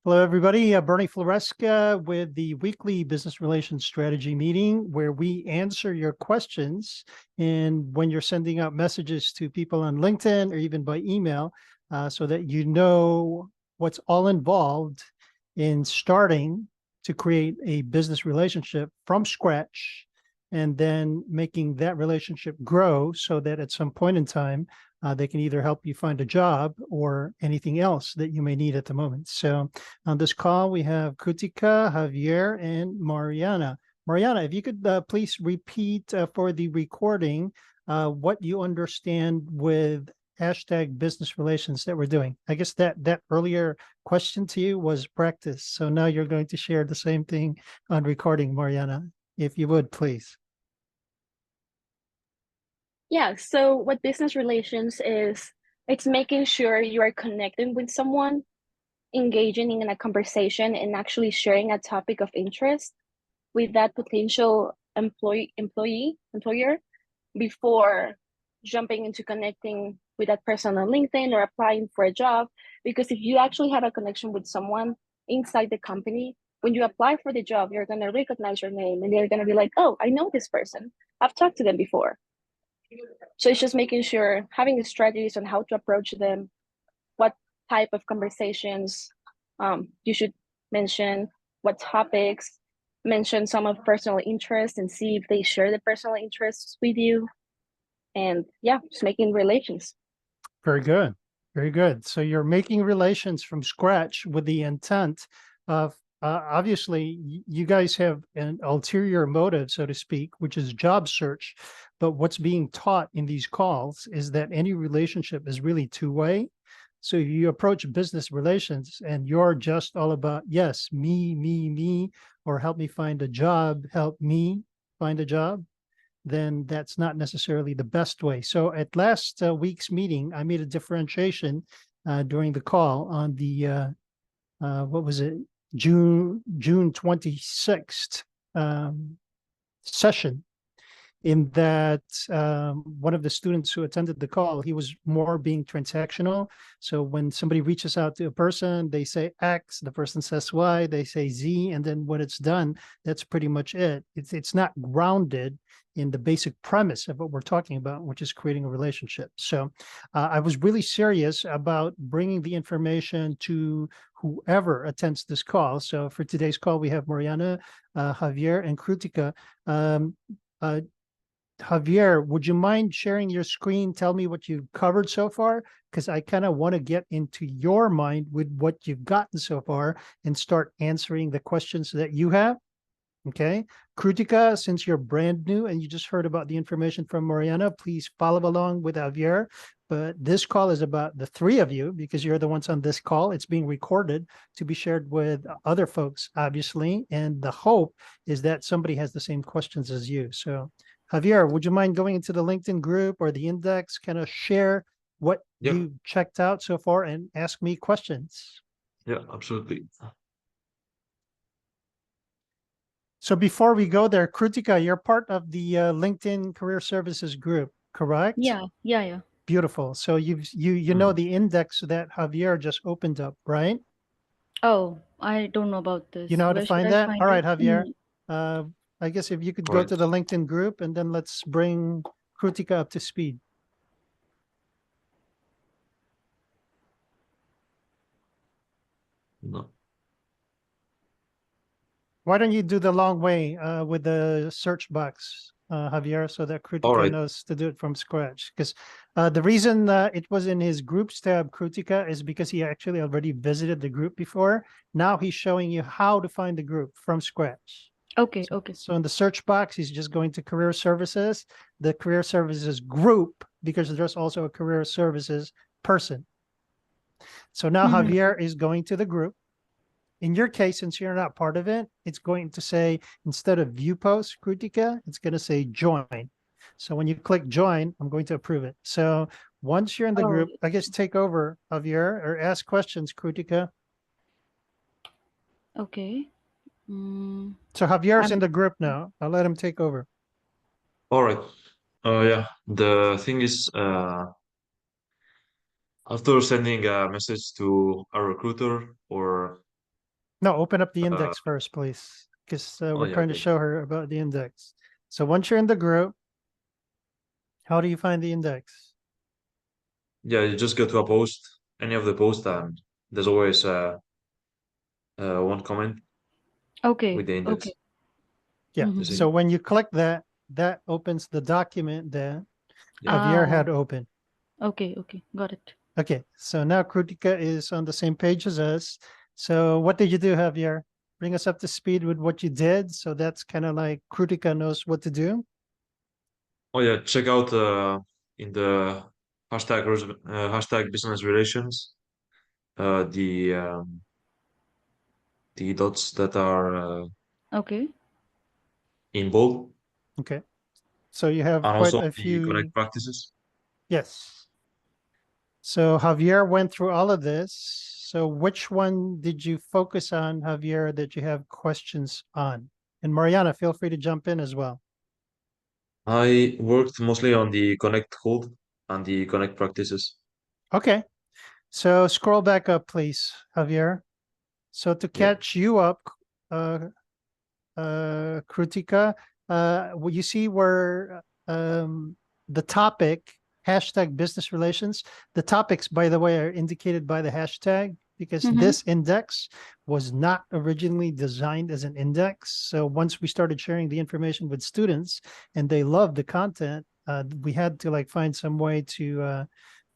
Hello, everybody. Bernie Floresca with the weekly business relations strategy meeting where we answer your questions. And when you're sending out messages to people on LinkedIn or even by email, so that you know what's all involved in starting to create a business relationship from scratch and then making that relationship grow so that at some point in time, they can either help you find a job or anything else that you may need at the moment. So on this call, we have Kutika, Javier, and Mariana. Mariana, if you could please repeat for the recording what you understand with hashtag business relations that we're doing. I guess that earlier question to you was practice. So now you're going to share the same thing on recording, Mariana, if you would, please. Yeah, so what business relations is, it's making sure you are connecting with someone, engaging in a conversation, and actually sharing a topic of interest with that potential employer before jumping into connecting with that person on LinkedIn or applying for a job. Because if you actually have a connection with someone inside the company, when you apply for the job, you're going to recognize your name and they're going to be like, oh, I know this person. I've talked to them before. So it's just making sure, having the strategies on how to approach them, what type of conversations you should mention, what topics, mention some of personal interest and see if they share the personal interests with you. And yeah, just making relations. Very good. Very good. So you're making relations from scratch with the intent of obviously you guys have an ulterior motive, so to speak, which is job search. But what's being taught in these calls is that any relationship is really two-way. So if you approach business relations and you're just all about, yes, me, or help me find a job, help me find a job, then that's not necessarily the best way. So at last week's meeting, I made a differentiation during the call on the, what was it, June 26th session, in that one of the students who attended the call, he was more being transactional. So when somebody reaches out to a person, they say X, the person says Y, they say Z, and then when it's done, that's pretty much it. It's not grounded in the basic premise of what we're talking about, which is creating a relationship. So I was really serious about bringing the information to whoever attends this call. So for today's call, we have Mariana, Javier, and Krutika. Javier, would you mind sharing your screen? Tell me what you've covered so far, because I kind of want to get into your mind with what you've gotten so far and start answering the questions that you have. Okay. Krutika, since you're brand new and you just heard about the information from Mariana, please follow along with Javier. But this call is about the three of you because you're the ones on this call. It's being recorded to be shared with other folks, obviously. And the hope is that somebody has the same questions as you. So Javier, would you mind going into the LinkedIn group or the index, kind of share what Yep. you checked out so far and ask me questions? Yeah, absolutely. So before we go there, Krutika, you're part of the LinkedIn Career Services group, correct? Yeah. Beautiful. So you know the index that Javier just opened up, right? Oh, I don't know about this. You know how to Where should find I that? find All right, it? Javier. I guess if you could go Right. to the LinkedIn group and then let's bring Krutika up to speed. No. Why don't you do the long way with the search box, Javier, so that All Krutika right. knows to do it from scratch? Because the reason it was in his groups tab, Krutika, is because he actually already visited the group before. Now he's showing you how to find the group from scratch. Okay. So in the search box, he's just going to career services, the career services group, because there's also a career services person. So now Javier is going to the group. In your case, since you're not part of it, it's going to say, instead of view post, Krutika, it's going to say join. So when you click join, I'm going to approve it. So once you're in the group, I guess take over, Javier, or ask questions, Krutika. Okay. So Javier's in the group now. I'll let him take over. All right. Yeah. The thing is, after sending a message to a recruiter or No, open up the Uh, index first, please, because we're yeah, trying to okay. show her about the index. So once you're in the group, how do you find the index? Yeah, you just go to a post, any of the posts, and there's always one comment with Okay. the index. Okay. Yeah. You Mm-hmm. So see? when you click that, that opens the document that Yeah. Javier Ah. had open. Okay. Okay. Got it. Okay. So now Krutika is on the same page as us. So what did you do, Javier? Bring us up to speed with what you did. So that's kind of like Krutika knows what to do. Oh yeah, check out in the hashtag business relations uh, the um, the dots that are Okay. in bold, Okay. So you have and quite also a the few. connect practices. Yes. So Javier went through all of this. So which one did you focus on, Javier, that you have questions on? And Mariana, feel free to jump in as well. I worked mostly on the connect code and the connect practices. Okay. So scroll back up, please, Javier. So to Yeah. catch you up, Krutika, what you see where the topic, hashtag business relations, the topics, by the way, are indicated by the hashtag because Mm-hmm. this index was not originally designed as an index. So once we started sharing the information with students and they loved the content, we had to like find some way to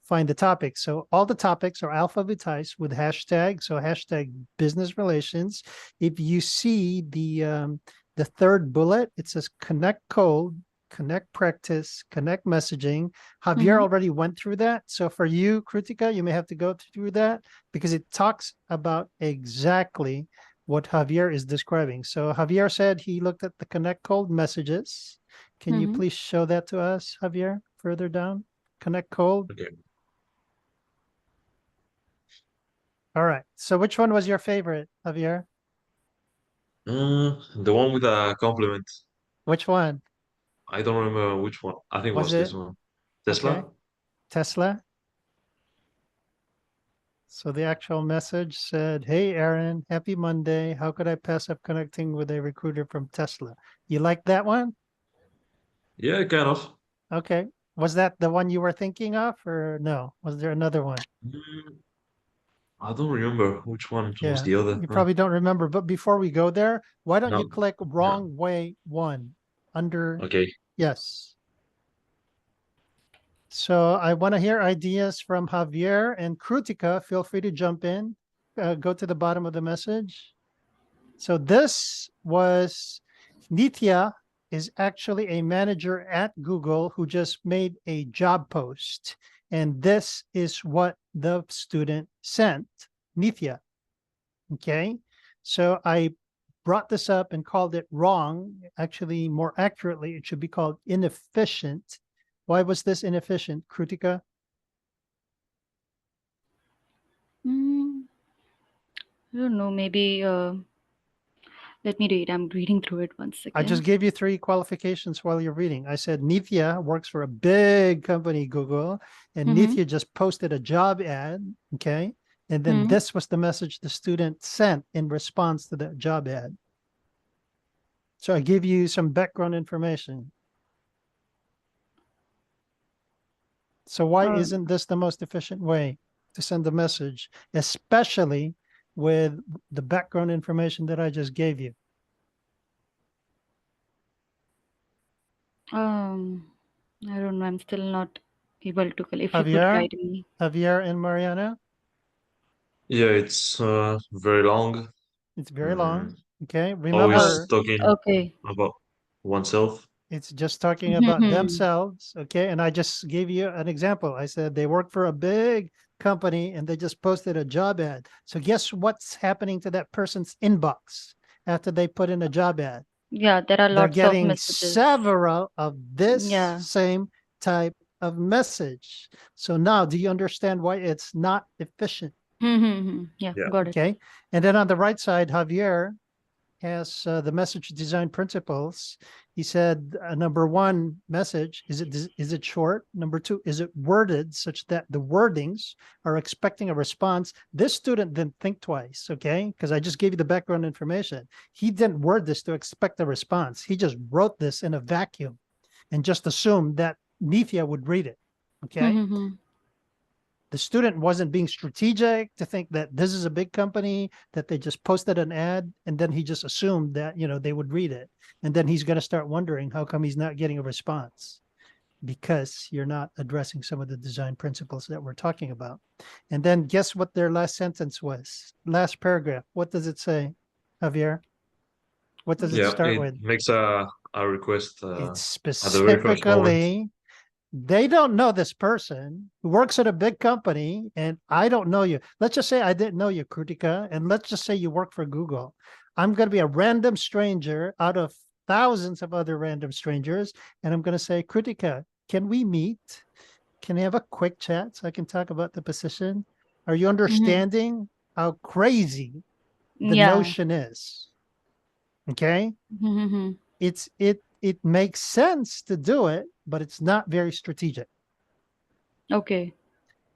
find the topics. So all the topics are alphabetized with hashtag. So hashtag business relations. If you see the third bullet, it says connect code, connect practice, connect messaging. Javier Mm-hmm. already went through that. So for you, Kritika, you may have to go through that because it talks about exactly what Javier is describing. So Javier said he looked at the connect code messages. Can you Mm-hmm. please show that to us, Javier, further down? Connect code. Okay. All right. So which one was your favorite, Javier? The one with a compliment. Which one? I don't remember which one. I think it Was was this it one. okay? Tesla? Tesla? So the actual message said, "Hey Aaron, happy Monday. How could I pass up connecting with a recruiter from Tesla?" You like that one? Yeah, kind of. Okay. Was that the one you were thinking of or no? Was there another one? Mm, I don't remember which one was Yeah, the other. you probably don't remember, but before we go there, why don't you No. click Yeah. wrong way one under Okay. yes. So I want to hear ideas from Javier and Krutika. Feel free to jump in. Go to the bottom of the message. So this was Nithya is actually a manager at Google who just made a job post. And this is what the student sent, Nithya. Okay. So I brought this up and called it wrong. Actually, more accurately, it should be called inefficient. Why was this inefficient, Krutika? Mm, I don't know. Maybe. Let me read. I'm reading through it once I just again. gave you three qualifications while you're reading. I said Nithya works for a big company, Google, and Mm-hmm. Nithya just posted a job ad. Okay. And then Mm-hmm. this was the message the student sent in response to the job ad. So I give you some background information. So why Uh, isn't this the most efficient way to send a message, especially with the background information that I just gave you? um, I don't know. I'm still not able to. If you could Javier, guide me. Javier and Mariana, Yeah, it's very long. it's very long. Mm, Okay. always Remember, talking Okay. about oneself. it's just talking about Mm-hmm. themselves. Okay. And I just gave you an example. I said they work for a big company and they just posted a job ad. So guess what's happening to that person's inbox after they put in a job ad? Yeah, there are They're lots of getting messages. several of this Yeah. same type of message. So now, do you understand why it's not efficient? Mm-hmm. Yeah, Yeah. got it. Okay. And then on the right side, Javier, has the message design principles. He said, number one message, is it short? Number two, is it worded such that the wordings are expecting a response? This student didn't think twice, okay? Because I just gave you the background information. He didn't word this to expect a response. He just wrote this in a vacuum and just assumed that Nithya would read it, okay? Mm-hmm. The student wasn't being strategic to think that this is a big company, that they just posted an ad, and then he just assumed that, they would read it. And then he's going to start wondering how come he's not getting a response, because you're not addressing some of the design principles that we're talking about. And then guess what their last sentence was? Last paragraph. What does it say, Javier? What does it Yeah, start it with? makes a request It's at the very first moment. specifically, they don't know this person who works at a big company, and I don't know you. Let's just say I didn't know you, Krutika, and let's just say you work for Google. I'm going to be a random stranger out of thousands of other random strangers, and I'm going to say, Krutika, can we meet? Can we have a quick chat so I can talk about the position? Are you understanding how crazy the Yeah. notion is? Okay. Mm-hmm. It makes sense to do it, but it's not very strategic. Okay.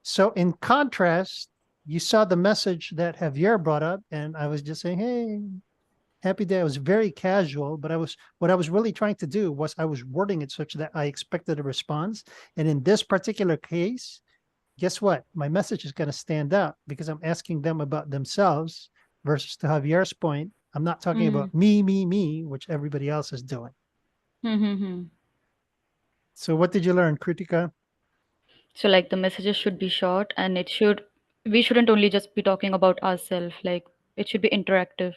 So in contrast, you saw the message that Javier brought up, and I was just saying, hey, happy day. I was very casual, but what I was really trying to do was I was wording it such that I expected a response. And in this particular case, guess what? My message is going to stand out because I'm asking them about themselves versus to Javier's point. I'm not talking about me, which everybody else is doing. Mm-hmm. So what did you learn, Kritika? So like the messages should be short, and we shouldn't only just be talking about ourselves. Like it should be interactive.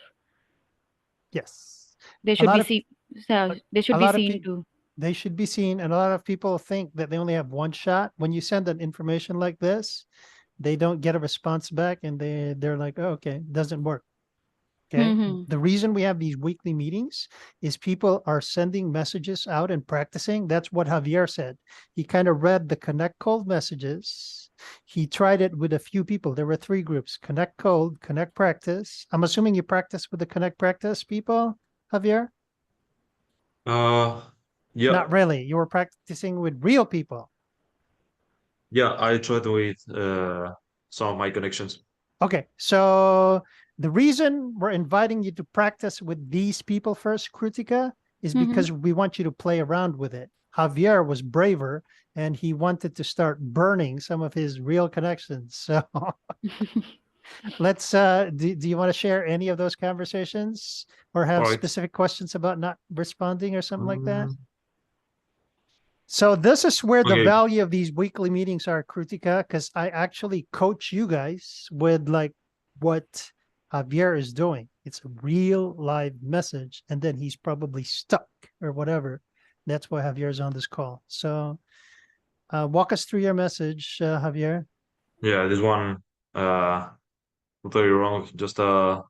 Yes. They A should lot be of seen. Yeah, they should a be lot of seen people, too. they should be seen, and a lot of people think that they only have one shot. When you send an information like this, they don't get a response back, and they're like, oh, okay, doesn't work. Okay. Mm-hmm. The reason we have these weekly meetings is people are sending messages out and practicing. That's what Javier said. He kind of read the Connect Cold messages. He tried it with a few people. There were 3 groups: Connect Cold, Connect Practice. I'm assuming you practice with the Connect Practice people, Javier? Yeah, Not really. You were practicing with real people. yeah, I tried with some of my connections. Okay, so the reason we're inviting you to practice with these people first, Kritika, is because we want you to play around with it. Javier was braver, and he wanted to start burning some of his real connections. So let's, do you want to share any of those conversations or All have right. specific questions about not responding or something like that? Mm, So this is where the okay. value of these weekly meetings are, Krutika, because I actually coach you guys with like what Javier is doing. It's a real live message, and then he's probably stuck or whatever. That's why Javier's on this call. So walk us through your message, Javier. Yeah, this one, not very wrong. Just a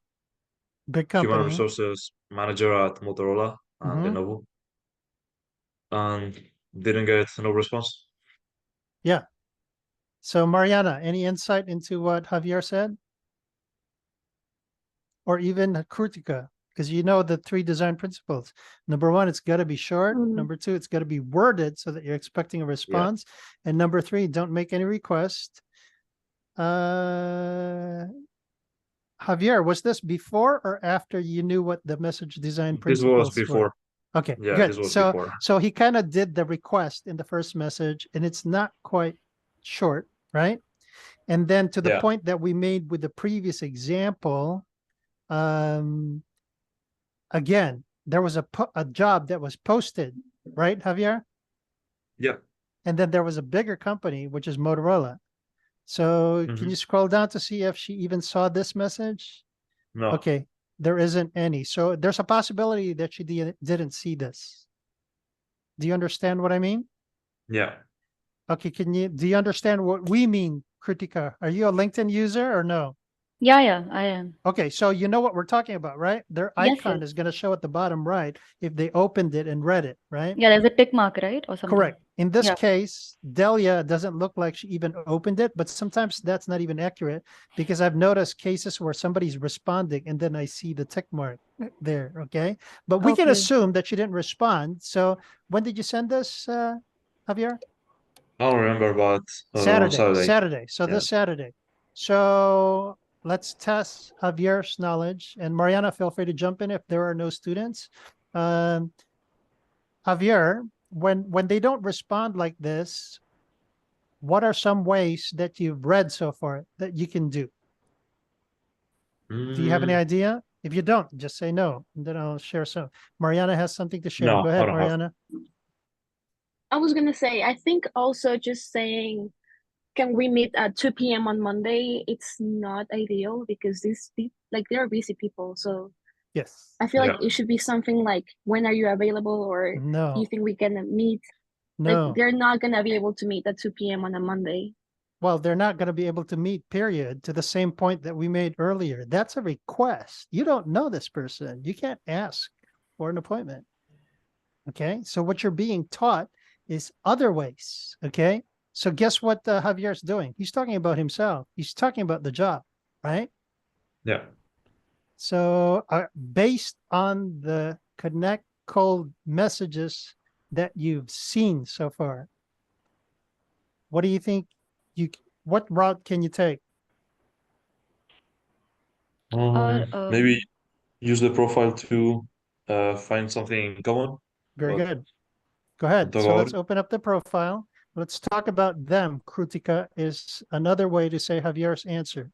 Big human company. resources manager at Motorola and Lenovo, and didn't get no response. Yeah. So Mariana, any insight into what Javier said? Or even Krutika, because you know the 3 design principles. Number 1, it's got to be short. Number 2, it's got to be worded so that you're expecting a response. And number 3, don't make any request. Javier, was this before or after you knew what the message design This was principles before. were? Okay, Yeah, good. this was So, before. so he kind of did the request in the first message, and it's not quite short, right? And then to the Yeah. point that we made with the previous example, again, there was a job that was posted, right, Javier? Yeah. And then there was a bigger company, which is Motorola. So can you scroll down to see if she even saw this message? No. Okay, there isn't any. So there's a possibility that she didn't see this. Do you understand what I mean? Yeah. Okay, do you understand what we mean, Kritika? Are you a LinkedIn user or no? Yeah, I am. Okay, so you know what we're talking about, right? Their Yes, icon is going to show at the bottom right if they opened it and read it, right? Yeah, there's a tick mark, right? Or something. Correct. In this Yeah. case, Delia doesn't look like she even opened it, but sometimes that's not even accurate because I've noticed cases where somebody's responding and then I see the tick mark there. Okay. But we can Okay. assume that she didn't respond. So when did you send this, Javier? I don't remember, but on Saturday. Saturday. Saturday. So Yeah. this Saturday. So let's test Javier's knowledge. And Mariana, feel free to jump in if there are no students. Um, Javier, when they don't respond like this, what are some ways that you've read so far that you can do? Do you have any Mm, idea? If you don't, just say no, and then I'll share some. Mariana has something to share. no, Go I ahead, don't have. Mariana. I was gonna say, I think also just saying, can we meet at 2 p.m. on Monday? It's not ideal because like they're busy people. So Yes. I feel like Yeah. it should be something like, when are you available, or do you No, think we can meet? Like no. they're not gonna be able to meet at 2 p.m. on a Monday. Well, they're not going to be able to meet, period, to the same point that we made earlier. That's a request. You don't know this person. You can't ask for an appointment. Okay. So what you're being taught is other ways. Okay. So guess what Javier's doing? He's talking about himself. He's talking about the job, right? Yeah. So based on the connect cold messages that you've seen so far, what do you think what route can you take? Or Maybe use the profile to find something in common, Very but good. Go and ahead. talk So about let's it. open up the profile. Let's talk about them. Krutika is another way to say Javier's answer.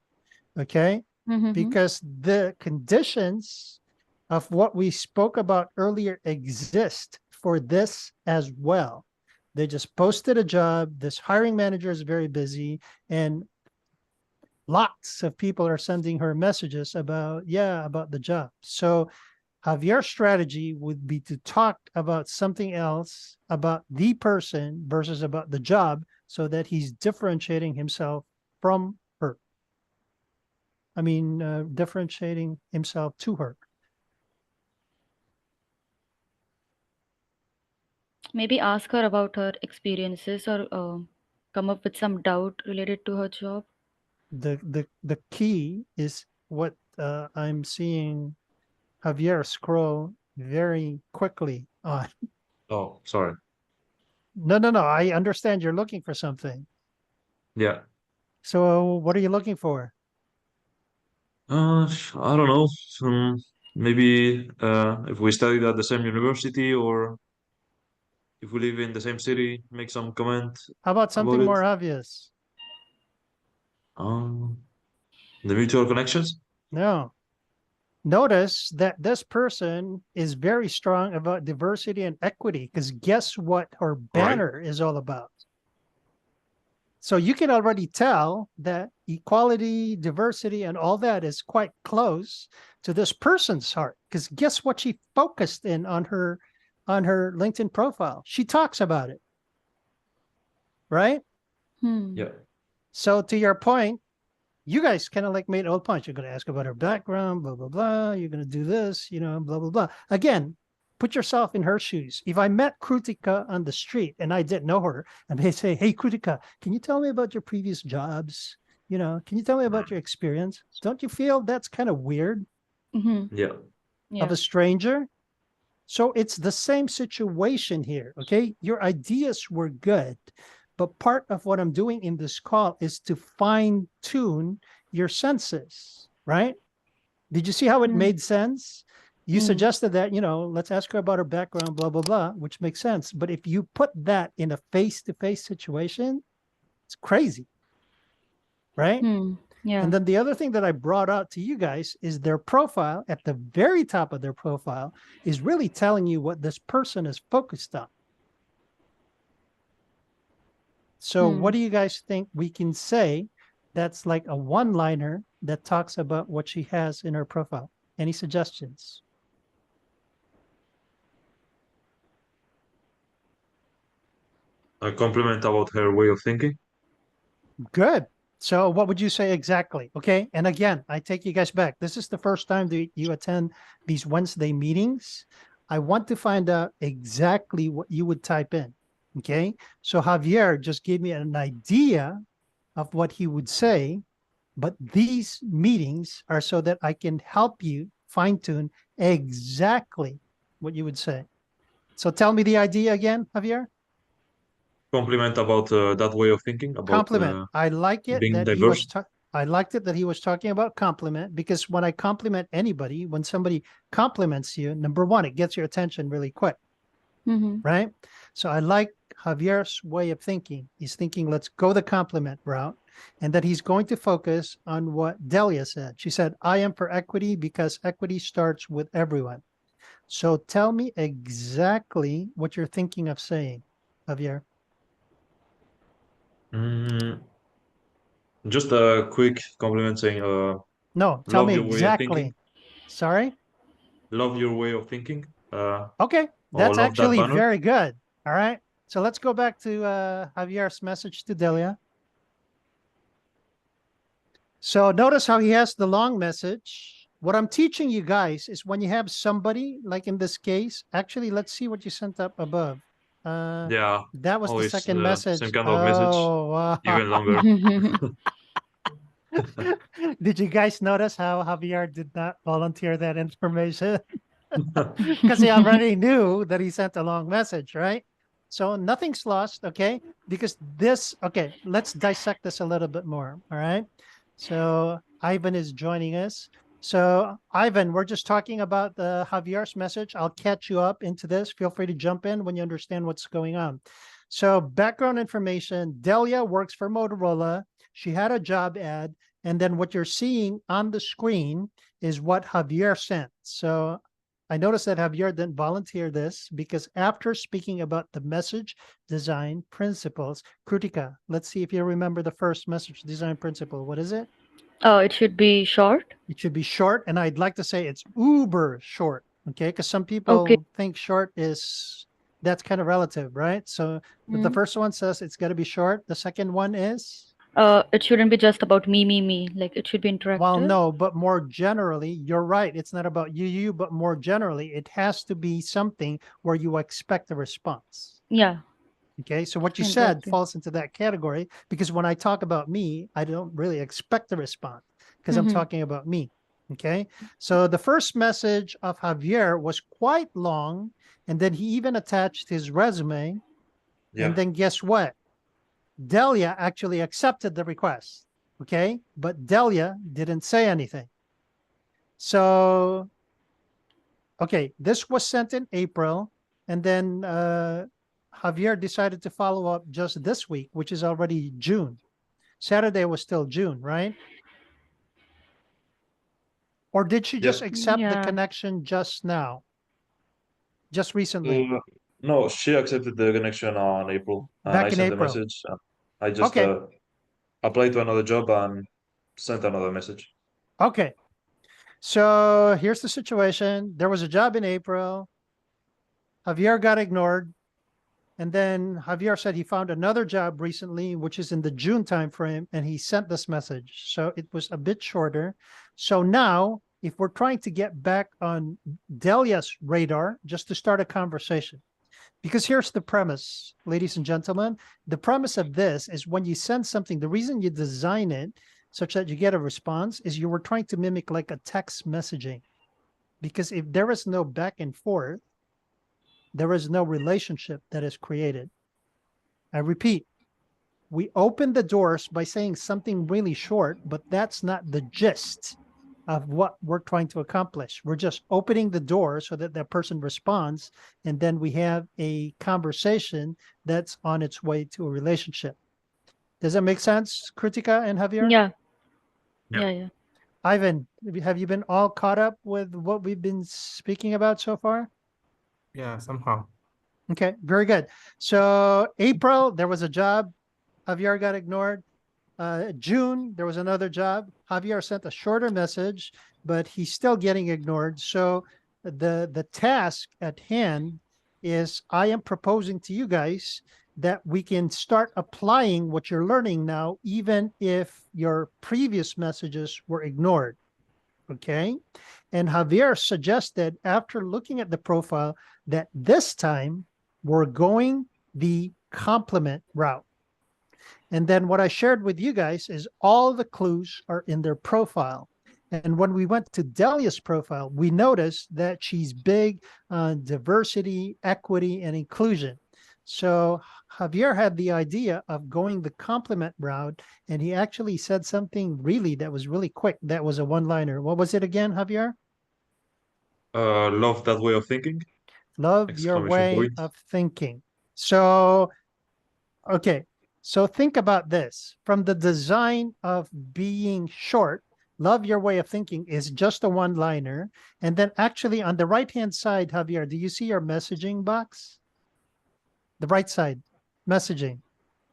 Okay. mm-hmm. Because the conditions of what we spoke about earlier exist for this as well. They just posted a job. This hiring manager is very busy, and lots of people are sending her messages about, yeah, about the job. So Javier's strategy would be to talk about something else, about the person versus about the job, so that he's differentiating himself from her. I mean, differentiating himself to her. Maybe ask her about her experiences, or come up with some doubt related to her job. The key is what I'm seeing Javier scroll very quickly on. Oh, sorry. No. I understand you're looking for something. Yeah. So what are you looking for? I don't know. Maybe if we studied at the same university or if we live in the same city, make some comment How about about something it. more obvious? Um, the mutual connections. No. Notice that this person is very strong about diversity and equity because guess what her All right. banner is all about? So you can already tell that equality, diversity, and all that is quite close to this person's heart. Because guess what she focused in on her LinkedIn profile? She talks about it, right? Yeah. So to your point, you guys kind of like made old points. You're going to ask about her background, blah, blah, blah. You're going to do this, blah, blah, blah. Again, put yourself in her shoes. If I met Krutika on the street and I didn't know her, and they say, hey, Krutika, can you tell me about your previous jobs? Can you tell me about your experience? Don't you feel that's kind of weird Mm-hmm. Yeah. of Yeah. a stranger? So it's the same situation here, okay? Your ideas were good, but part of what I'm doing in this call is to fine tune your senses, right? Did you see how it Mm. made sense? You Mm. suggested that, let's ask her about her background, blah, blah, blah, which makes sense. But if you put that in a face-to-face situation, it's crazy, right? Yeah. And then the other thing that I brought out to you guys is their profile at the very top of their profile is really telling you what this person is focused on. So what do you guys think we can say that's like a one-liner that talks about what she has in her profile? Any suggestions? A compliment about her way of thinking. Good. So what would you say exactly? Okay. And again, I take you guys back. This is the first time that you attend these Wednesday meetings. I want to find out exactly what you would type in. Okay. So Javier just gave me an idea of what he would say, but these meetings are so that I can help you fine tune exactly what you would say. So tell me the idea again, Javier. Compliment about that way of thinking about Compliment. I like it being that he diverse. was. I liked it that he was talking about compliment, because when I compliment anybody, when somebody compliments you, number one, it gets your attention really quick, Mm-hmm. right? So I like Javier's way of thinking. He's thinking, let's go the compliment route, and that he's going to focus on what Delia said. She said, I am for equity because equity starts with everyone. So tell me exactly what you're thinking of saying, Javier. Mm, just a quick compliment saying, No, tell love me your way of thinking. exactly. Sorry. Love your way of thinking. Okay, Or that's love that actually banner. very good. All right. So let's go back to Javier's message to Delia. So notice how he has the long message. What I'm teaching you guys is when you have somebody, like in this case, actually, let's see what you sent up above. Yeah, That was the always second the same message. kind of message, Oh, even wow. longer. Did you guys notice how Javier did not volunteer that information? Because he already knew that he sent a long message, right? So nothing's lost, okay? Because this, okay, let's dissect this a little bit more, all right? So Ivan is joining us. So Ivan, we're just talking about the Javier's message. I'll catch you up into this. Feel free to jump in when you understand what's going on. So background information, Delia works for Motorola. She had a job ad, and then what you're seeing on the screen is what Javier sent. So I noticed that Javier didn't volunteer this because after speaking about the message design principles, Krutika, let's see if you remember the first message design principle. What is it? It should be short. It should be short, and I'd like to say it's uber short, okay? Because some Okay. people think short is, that's kind of relative, right? So the Mm. first one says it's got to be short. The second one is, It shouldn't be just about me. Like it should be well, interactive. no, but more generally, you're right. It's not about you, but more generally, it has to be something where you expect a response. Yeah, Okay, so what you said interactive. falls into that category, because when I talk about me, I don't really expect a response because I'm Mm-hmm. talking about me. Okay, so the first message of Javier was quite long, and then he even attached his resume. Yeah. And then guess what? Delia actually accepted the request. Okay, but Delia didn't say anything. So, okay, this was sent in April, and then Javier decided to follow up just this week, which is already June. Saturday was still June, right? Or did she just Yep. accept the Yeah. connection just now, just recently, No, she accepted the connection on April, and I back in sent the April? message. I just Okay, applied to another job and sent another message. okay. So here's the situation. There was a job in April. Javier got ignored. And then Javier said he found another job recently, which is in the June timeframe, and he sent this message. So it was a bit shorter. So now, if we're trying to get back on Delia's radar, just to start a conversation, because here's the premise, ladies and gentlemen. The premise of this is when you send something, the reason you design it such that you get a response is you were trying to mimic like a text messaging. Because if there is no back and forth, there is no relationship that is created. I repeat, we open the doors by saying something really short, but that's not the gist of what we're trying to accomplish. We're just opening the door so that that person responds, and then we have a conversation that's on its way to a relationship. Does that make sense, Kritika and Javier? Yeah. Yeah. Yeah. Ivan, have you been all caught up with what we've been speaking about so far? Yeah, somehow. Okay, very good. So April, there was a job. Javier got ignored. June, there was another job. Javier sent a shorter message, but he's still getting ignored. So the task at hand is I am proposing to you guys that we can start applying what you're learning now, even if your previous messages were ignored. Okay. And Javier suggested, after looking at the profile, that this time we're going the compliment route. And then what I shared with you guys is all the clues are in their profile. And when we went to Delia's profile, we noticed that she's big on diversity, equity, and inclusion. So Javier had the idea of going the compliment route, and he actually said something that was really quick. That was a one-liner. What was it again, Javier? Love that way of thinking. Love your Exclamation way point. of thinking. So, okay. So think about this. From the design of being short, love your way of thinking is just a one-liner. And then actually on the right-hand side, Javier, do you see your messaging box? The right side, messaging,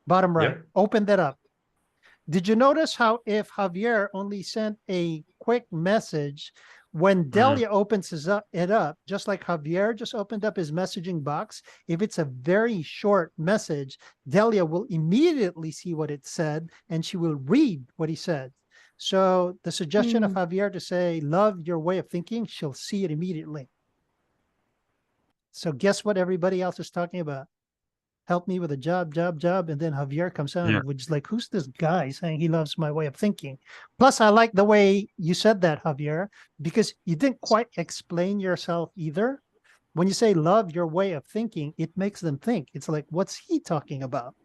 bottom right. Yeah. Open that up. Did you notice how if Javier only sent a quick message, when Delia opens it up, just like Javier just opened up his messaging box, if it's a very short message, Delia will immediately see what it said and she will read what he said. So the suggestion of Javier to say, love your way of thinking, she'll see it immediately. So guess what everybody else is talking about? Help me with a job. And then Javier comes on, which is like, who's this guy saying he loves my way of thinking? Plus, I like the way you said that, Javier, because you didn't quite explain yourself either. When you say love your way of thinking, it makes them think. It's like, what's he talking about?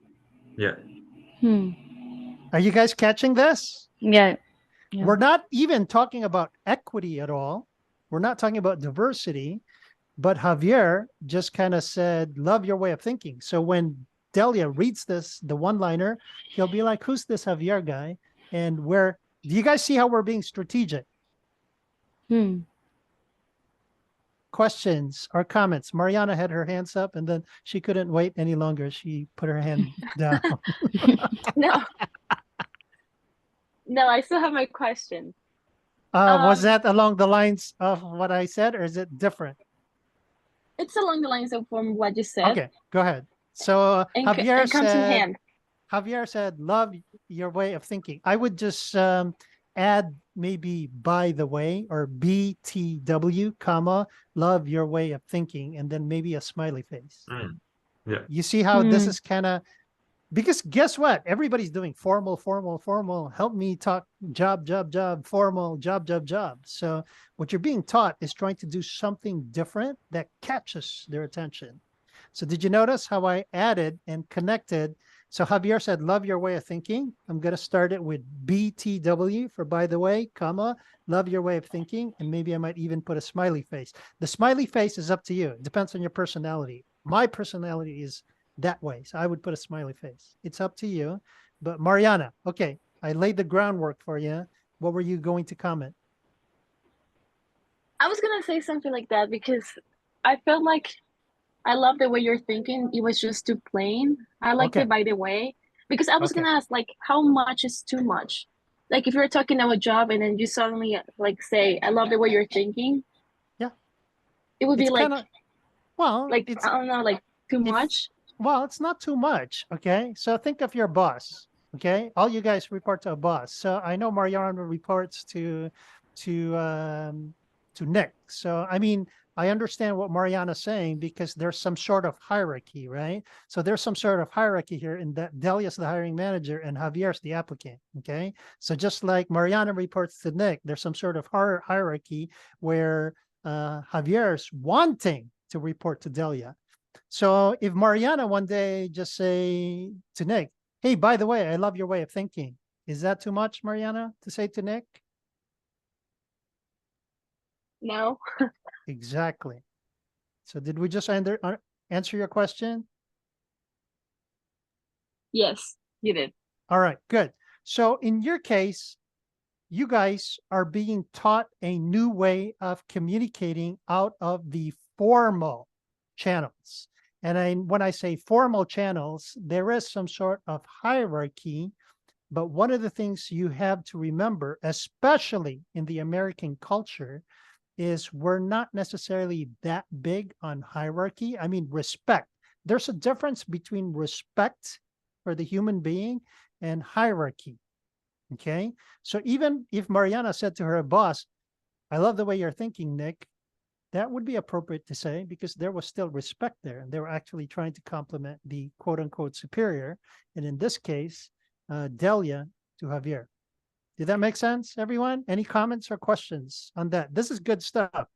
Yeah. Are you guys catching this? Yeah. We're not even talking about equity at all. We're not talking about diversity. But Javier just kind of said, love your way of thinking. So when Delia reads this, the one-liner, he'll be like, who's this Javier guy? And do you guys see how we're being strategic? Questions or comments? Mariana had her hands up and then she couldn't wait any longer. She put her hand down. No. No, I still have my question. Was that along the lines of what I said, or is it different? It's along the lines of from what you said. Okay, go ahead. So It comes in hand. Javier said, love your way of thinking. I would just add maybe by the way, or BTW, comma, love your way of thinking, and then maybe a smiley face. Yeah. You see how this is kind of, because guess what? Everybody's doing formal. Help me talk job, formal, job. So what you're being taught is trying to do something different that catches their attention. So did you notice how I added and connected? So Javier said, love your way of thinking. I'm going to start it with BTW for by the way, comma, love your way of thinking. And maybe I might even put a smiley face. The smiley face is up to you. It depends on your personality. My personality is that way. So I would put a smiley face. It's up to you. But Mariana, okay, I laid the groundwork for you. What were you going to comment? I was going to say something like that because I felt like I love the way you're thinking. It was just too plain. I liked it by the way, because I was going to ask, like, how much is too much? Like, if you're talking about a job and then you suddenly like say, I love the way you're thinking. Yeah. It would be like, like, I don't know, like too much. Well, it's not too much. Okay. So think of your boss. Okay. All you guys report to a boss. So I know Mariana reports to Nick. So, I mean, I understand what Mariana's saying because there's some sort of hierarchy, right? So there's some sort of hierarchy here in that Delia's the hiring manager and Javier's the applicant, okay? So just like Mariana reports to Nick, there's some sort of hierarchy where Javier's wanting to report to Delia. So if Mariana one day just say to Nick, hey, by the way, I love your way of thinking. Is that too much, Mariana, to say to Nick? No. Exactly. So did we just answer your question? Yes, you did. All right, good. So in your case, you guys are being taught a new way of communicating out of the formal channels. And when I say formal channels, there is some sort of hierarchy. But one of the things you have to remember, especially in the American culture, is we're not necessarily that big on hierarchy. I mean, respect. There's a difference between respect for the human being and hierarchy. Okay. So even if Mariana said to her boss, I love the way you're thinking, Nick, that would be appropriate to say because there was still respect there. And they were actually trying to compliment the quote unquote superior. And in this case, Delia to Javier. Did that make sense, everyone? Any comments or questions on that? This is good stuff.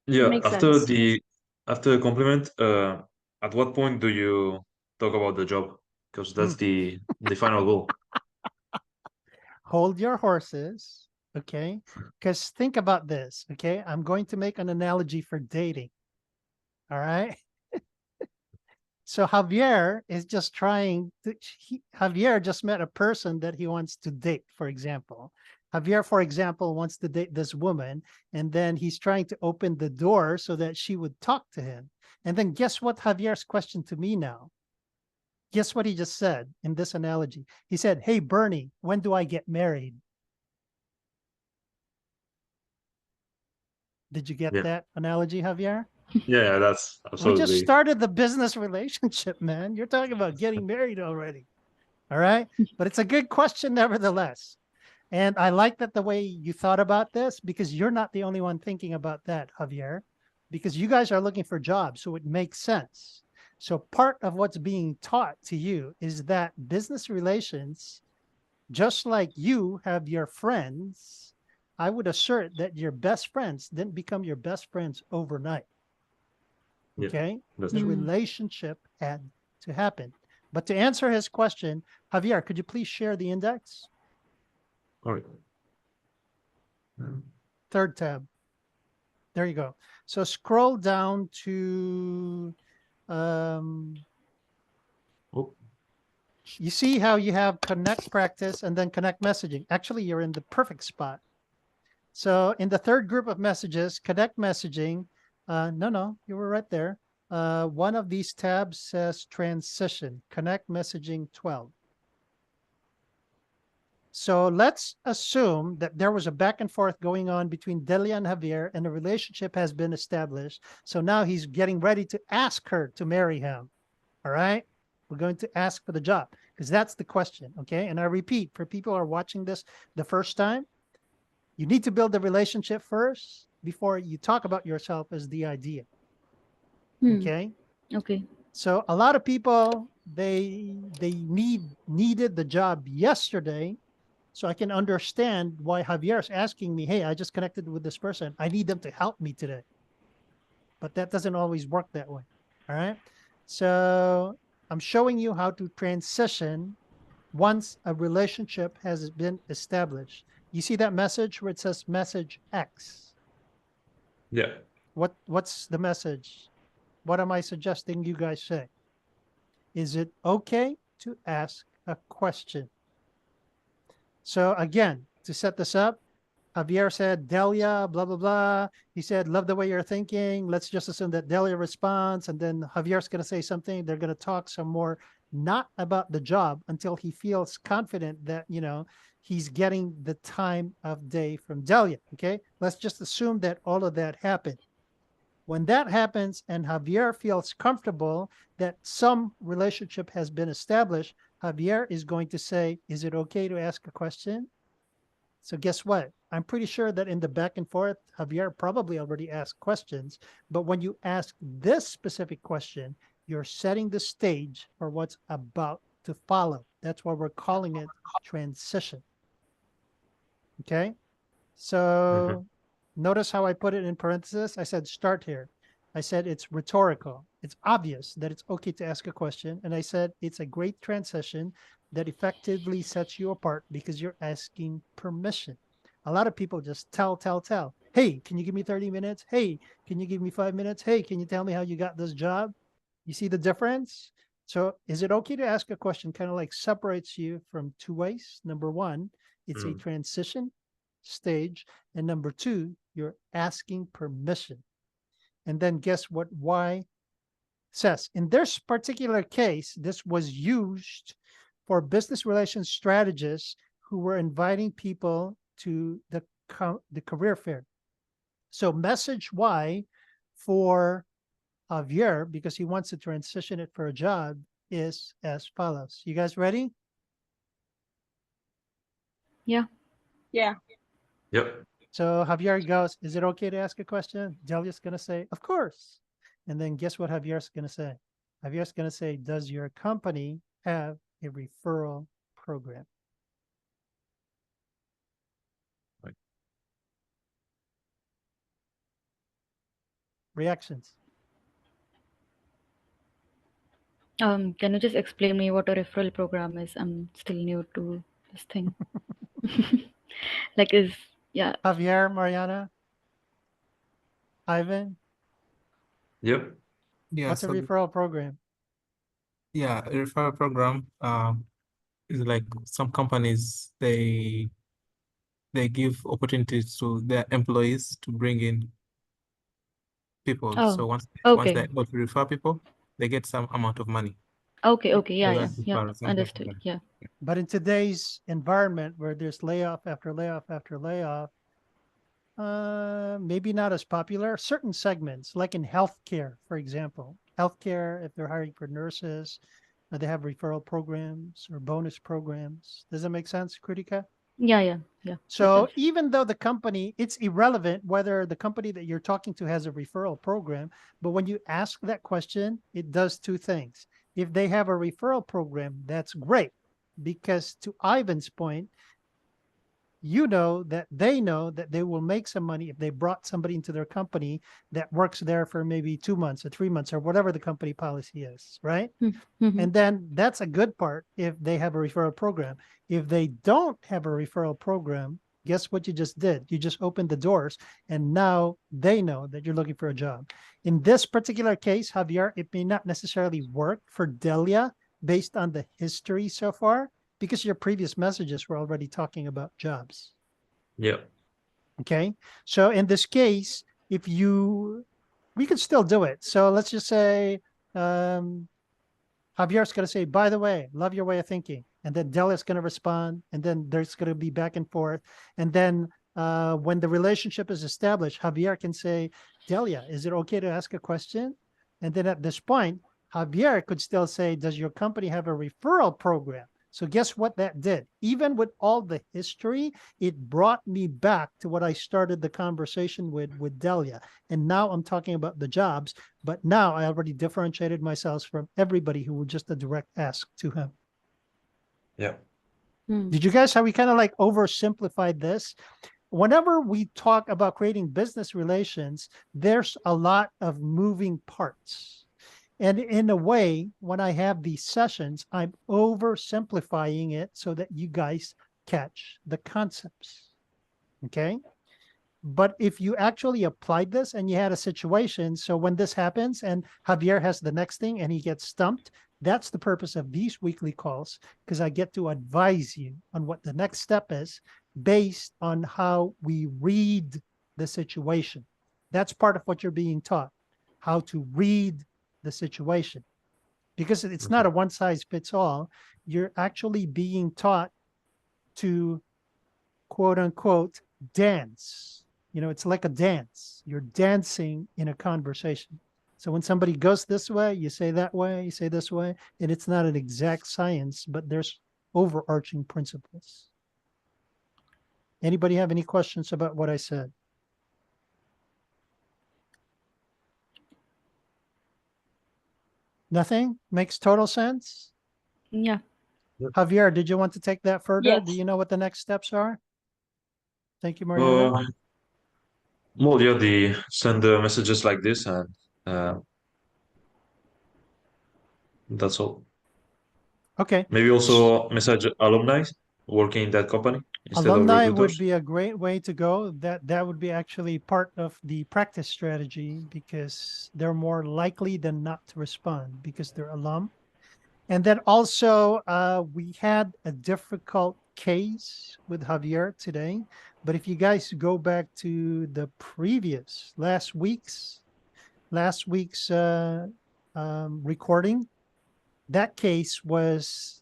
Yeah, Makes after sense. the compliment, at what point do you talk about the job? Because that's the final goal. Hold your horses, okay? Because think about this, okay? I'm going to make an analogy for dating, all right? So Javier is just Javier just met a person that he wants to date, for example. Javier, for example, wants to date this woman, and then he's trying to open the door so that she would talk to him. And then guess what Javier's question to me now? Guess what he just said in this analogy? He said, "Hey, Bernie, when do I get married?" Did you get Yeah. that analogy, Javier? Yeah, that's We just absolutely. started the business relationship, man. You're talking about getting married already. All right. But it's a good question, nevertheless. And I like that the way you thought about this because you're not the only one thinking about that, Javier, because you guys are looking for jobs. So it makes sense. So part of what's being taught to you is that business relations, just like you have your friends, I would assert that your best friends didn't become your best friends overnight. Yeah, Okay. that's The true. relationship had to happen. But to answer his question, Javier, could you please share the index? All right. Third tab. There you go. So scroll down to, Oh, you see how you have connect practice and then connect messaging. Actually, you're in the perfect spot. So in the third group of messages, connect messaging, no, you were right there. One of these tabs says transition, connect messaging 12. So let's assume that there was a back and forth going on between Delia and Javier and a relationship has been established. So now he's getting ready to ask her to marry him. All right. We're going to ask for the job because that's the question. Okay. And I repeat, for people who are watching this the first time, you need to build the relationship first before you talk about yourself as the idea. Okay. Okay. So a lot of people, they needed the job yesterday. So I can understand why Javier is asking me, hey, I just connected with this person. I need them to help me today. But that doesn't always work that way. All right. So I'm showing you how to transition once a relationship has been established. You see that message where it says message X? yeah. What's the message? What am I suggesting you guys say? Is it okay to ask a question? So again, to set this up, Javier said, Delia, blah, blah, blah. He said, love the way you're thinking. Let's just assume that Delia responds. And then Javier's going to say something. They're going to talk some more, not about the job until he feels confident that, he's getting the time of day from Delia. Okay. Let's just assume that all of that happened. When that happens and Javier feels comfortable that some relationship has been established, Javier is going to say, is it okay to ask a question? So guess what? I'm pretty sure that in the back and forth, Javier probably already asked questions. But when you ask this specific question, you're setting the stage for what's about to follow. That's why we're calling it transition. Okay. So notice how I put it in parentheses. I said start here. I said it's rhetorical. It's obvious that it's okay to ask a question. And I said it's a great transition that effectively sets you apart because you're asking permission. A lot of people just tell. Hey, can you give me 30 minutes? Hey, can you give me 5 minutes? Hey, can you tell me how you got this job? You see the difference? So is it okay to ask a question kind of like separates you from two ways? Number one, it's a transition stage. And number two, you're asking permission. And then guess what Y says? In this particular case, this was used for business relations strategists who were inviting people to the career fair. So message Y for Javier, because he wants to transition it for a job, is as follows. You guys ready? Yeah. Yeah. Yep. So Javier goes, is it okay to ask a question? Delia's going to say, of course. And then guess what Javier's going to say? Javier's going to say, does your company have a referral program? Right. Reactions. Can you just explain me what a referral program is? I'm still new to this thing. Like, yeah. Javier, Mariana, Ivan, Yep. Yeah, what's a so referral program? yeah, a referral program is like some companies they give opportunities to their employees to bring in people. Oh, So once okay. they're able to refer people, they get some amount of money. Okay, okay. Yeah, So yeah, that's yeah. referral, something like Understood. that. Yeah. But in today's environment where there's layoff after layoff after layoff, maybe not as popular. Certain segments, like in healthcare, for example, healthcare, if they're hiring for nurses, they have referral programs or bonus programs. Does that make sense, Kritika? Yeah, yeah, yeah. It So does. even though the company, it's irrelevant whether the company that you're talking to has a referral program, but when you ask that question, it does two things. If they have a referral program, that's great, because to Ivan's point, you know that they will make some money if they brought somebody into their company that works there for maybe 2 months or 3 months or whatever the company policy is, right? Mm-hmm. And then that's a good part if they have a referral program. If they don't have a referral program, guess what you just did? You just opened the doors, and now they know that you're looking for a job. In this particular case, Javier, it may not necessarily work for Delia based on the history so far, because your previous messages were already talking about jobs. Yeah. Okay. So in this case, we could still do it. So let's just say, Javier's going to say, by the way, love your way of thinking. And then Delia's going to respond. And then there's going to be back and forth. And then when the relationship is established, Javier can say, Delia, is it okay to ask a question? And then at this point, Javier could still say, does your company have a referral program? So guess what that did? Even with all the history, it brought me back to what I started the conversation with Delia. And now I'm talking about the jobs, but now I already differentiated myself from everybody who would just a direct ask to him. Yeah. Did you guys, how we kind of like oversimplified this? Whenever we talk about creating business relations, there's a lot of moving parts. And in a way, when I have these sessions, I'm oversimplifying it so that you guys catch the concepts. Okay. But if you actually applied this and you had a situation, so when this happens and Javier has the next thing and he gets stumped, that's the purpose of these weekly calls, because I get to advise you on what the next step is based on how we read the situation. That's part of what you're being taught, how to read the situation, because it's not a one size fits all. You're actually being taught to, quote unquote, dance. It's like a dance. You're dancing in a conversation. So when somebody goes this way, you say that way, you say this way, and it's not an exact science, but there's overarching principles. Anybody have any questions about what I said? Nothing? Makes total sense? Yeah. Javier, did you want to take that further? Yes. Do you know what the next steps are? Thank you, Mariana. Well, yeah, the send messages like this, and uh, that's all. Okay. Maybe also message alumni working in that company instead of Alumni would recruiters. be a great way to go. That would be actually part of the practice strategy, because they're more likely than not to respond because they're alum. And then also, we had a difficult case with Javier today. But if you guys go back to the previous last week's recording, that case was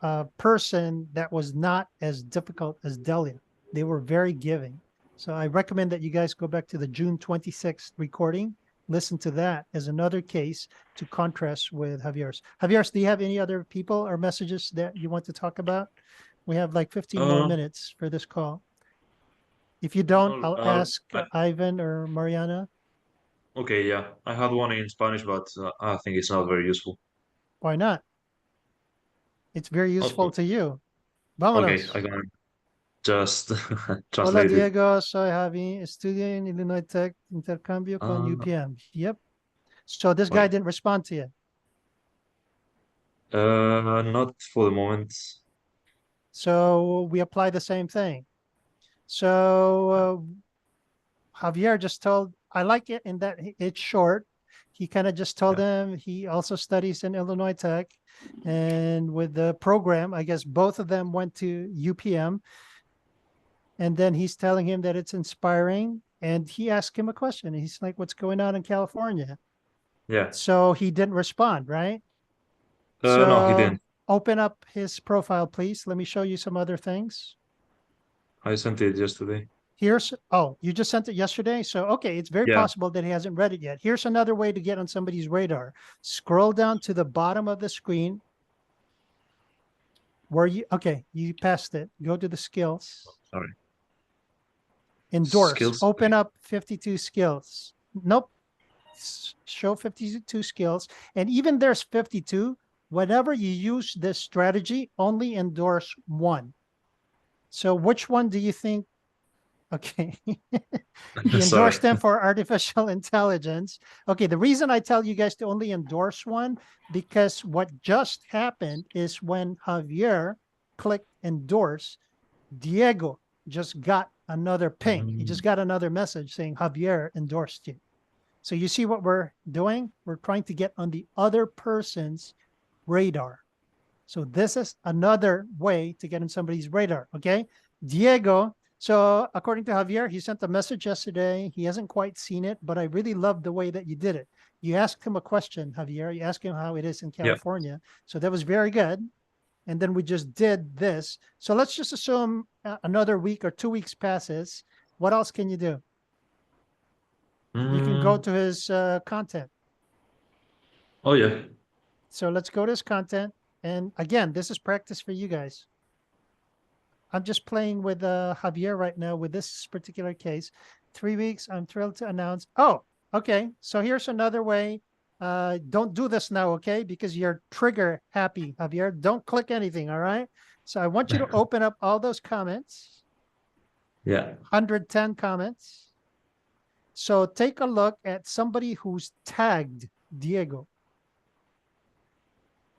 a person that was not as difficult as Delia. They were very giving. So I recommend that you guys go back to the June 26th recording, listen to that as another case to contrast with Javier's. Javier's, do you have any other people or messages that you want to talk about? We have like 15 more Uh, minutes for this call. If you don't, No, I'll ask Ivan or Mariana. okay, yeah. I had one in Spanish, but I think it's not very useful. Why not? It's very useful Oh, to you. okay, Vámonos. I can just Hola, translate it. Diego. Soy Javi. Estudio en Illinois Tech. Intercambio con UPM. Yep. So this guy Right. didn't respond to you. Not for the moment. So we apply the same thing. So Javier just told, I like it in that it's short. He kind of just told him he also studies in Illinois Tech. And with the program, I guess both of them went to UPM. And then he's telling him that it's inspiring. And he asked him a question. He's like, what's going on in California? Yeah. So he didn't respond, right? No, he didn't. Open up his profile, please. Let me show you some other things. I sent it yesterday. Oh, you just sent it yesterday? So, okay, it's very possible that he hasn't read it yet. Here's another way to get on somebody's radar. Scroll down to the bottom of the screen where you passed it. Go to the skills. Sorry. Endorse. Skills. Open up 52 skills. Nope. Show 52 skills. And even there's 52. Whenever you use this strategy, only endorse one. So which one do you think? Okay. He endorsed them for artificial intelligence. Okay, the reason I tell you guys to only endorse one, because what just happened is when Javier clicked endorse, Diego just got another ping. He just got another message saying Javier endorsed you. So you see what we're doing? We're trying to get on the other person's radar. So this is another way to get on somebody's radar, okay? Diego, so according to Javier, he sent a message yesterday. He hasn't quite seen it, but I really love the way that you did it. You asked him a question, Javier. You asked him how it is in California. So that was very good. And then we just did this. So let's just assume another week or 2 weeks passes. What else can you do? You can go to his content. Oh, yeah. So let's go to his content. And again, this is practice for you guys. I'm just playing with Javier right now with this particular case. 3 weeks, I'm thrilled to announce. Oh, okay. So here's another way. Don't do this now, okay? Because you're trigger happy, Javier. Don't click anything, all right? So I want you to open up all those comments. Yeah. 110 comments. So take a look at somebody who's tagged Diego.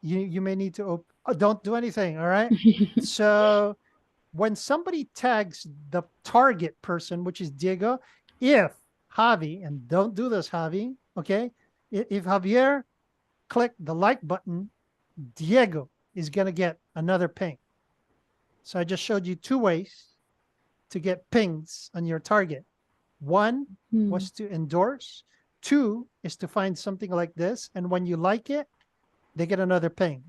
You may need to don't do anything, all right? So when somebody tags the target person, which is Diego, if Javi, and don't do this, Javi, okay? If Javier click the like button, Diego is going to get another ping. So I just showed you 2 ways to get pings on your target. 1 was to endorse. 2 is to find something like this. And when you like it, they get another ping.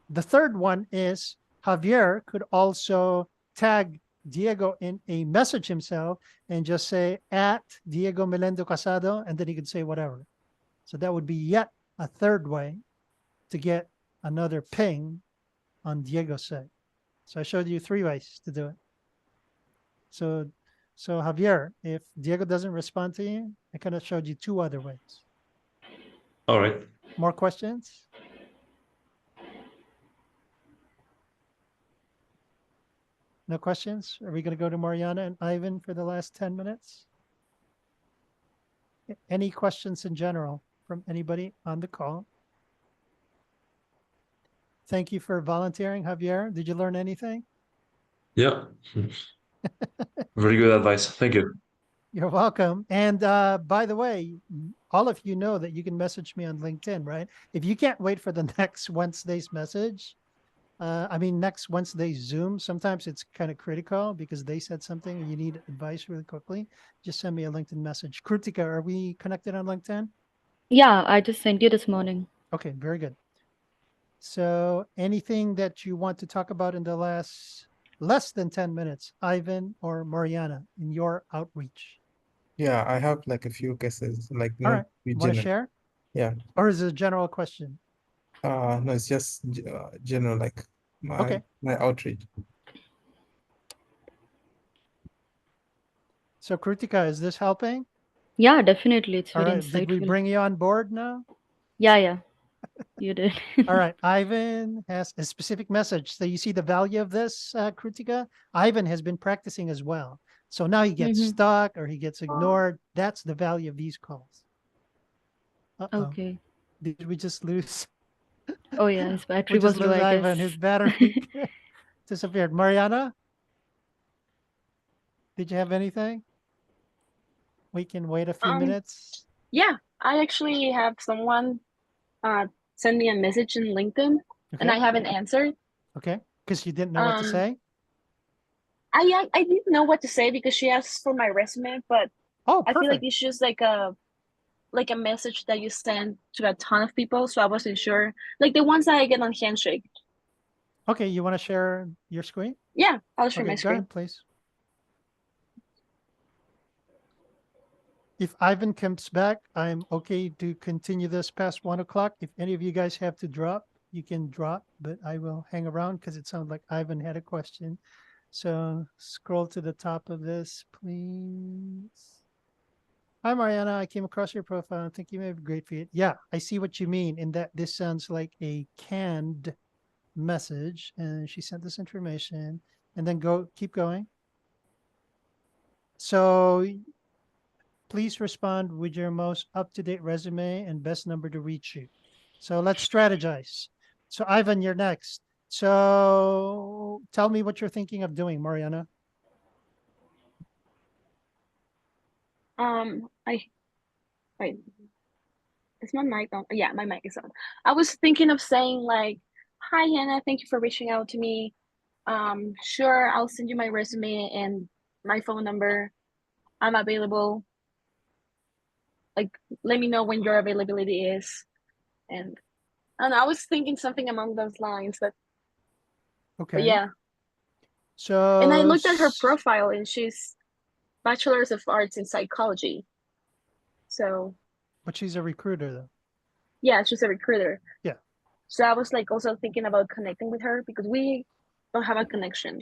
The third one is Javier could also tag Diego in a message himself and just say at Diego Melendo Casado, and then he could say whatever. So that would be yet a third way to get another ping on Diego's side. So I showed you 3 ways to do it. So Javier, if Diego doesn't respond to you, I kind of showed you 2 other ways. All right. More questions? No questions? Are we going to go to Mariana and Ivan for the last 10 minutes? Any questions in general from anybody on the call? Thank you for volunteering, Javier. Did you learn anything? Yeah. Very good advice. Thank you. You're welcome. And by the way, all of you know that you can message me on LinkedIn, right? If you can't wait for the next Wednesday's message, next Wednesday's Zoom, sometimes it's kind of critical because they said something and you need advice really quickly. Just send me a LinkedIn message. Krutika, are we connected on LinkedIn? Yeah, I just sent you this morning. Okay, very good. So anything that you want to talk about in the less than 10 minutes, Ivan or Mariana, in your outreach? Yeah, I have like a few cases, like All not right, be want to general. share? Yeah. Or is it a general question? No, it's just general, like my Okay. my outreach. So Krutika, is this helping? Yeah, definitely. It's All very right. Did we insightful. bring you on board now? Yeah, you did. All right. Ivan has a specific message. So you see the value of this, Krutika? Ivan has been practicing as well. So now he gets Mhm. stuck or he gets ignored. That's the value of these calls. Uh-oh. Okay. Did we just lose? Oh yeah, his We battery just was low, lose I Ivan. guess. His battery disappeared. Mariana, did you have anything? We can wait a few minutes. Yeah, I actually have someone send me a message in LinkedIn, and Okay. I haven't answered. Okay. Because you didn't know what to say. I didn't know what to say because she asked for my resume, but Oh, I feel like perfect. it's just like a message that you send to a ton of people, so I wasn't sure. Like the ones that I get on Handshake. Okay. You want to share your screen? Yeah, I'll share Okay. my Go screen. ahead, please. If Ivan comes back, I'm okay to continue this past 1 o'clock. If any of you guys have to drop, you can drop, but I will hang around because it sounds like Ivan had a question. So scroll to the top of this, please. Hi, Mariana. I came across your profile. I think you may have a great fit. Yeah, I see what you mean in that this sounds like a canned message. And she sent this information and then keep going. So please respond with your most up-to-date resume and best number to reach you. So let's strategize. So Ivan, you're next. So tell me what you're thinking of doing, Mariana. I wait. Is my mic on? Yeah, my mic is on. I was thinking of saying like, "Hi, Hannah. Thank you for reaching out to me. Sure, I'll send you my resume and my phone number. I'm available. Like, let me know when your availability is." And I was thinking something along those lines, but Okay. yeah. So And I looked at her profile, and she's Bachelor's of Arts in Psychology. So but she's a recruiter though. yeah, she's a recruiter. Yeah. So I was like also thinking about connecting with her because we don't have a connection.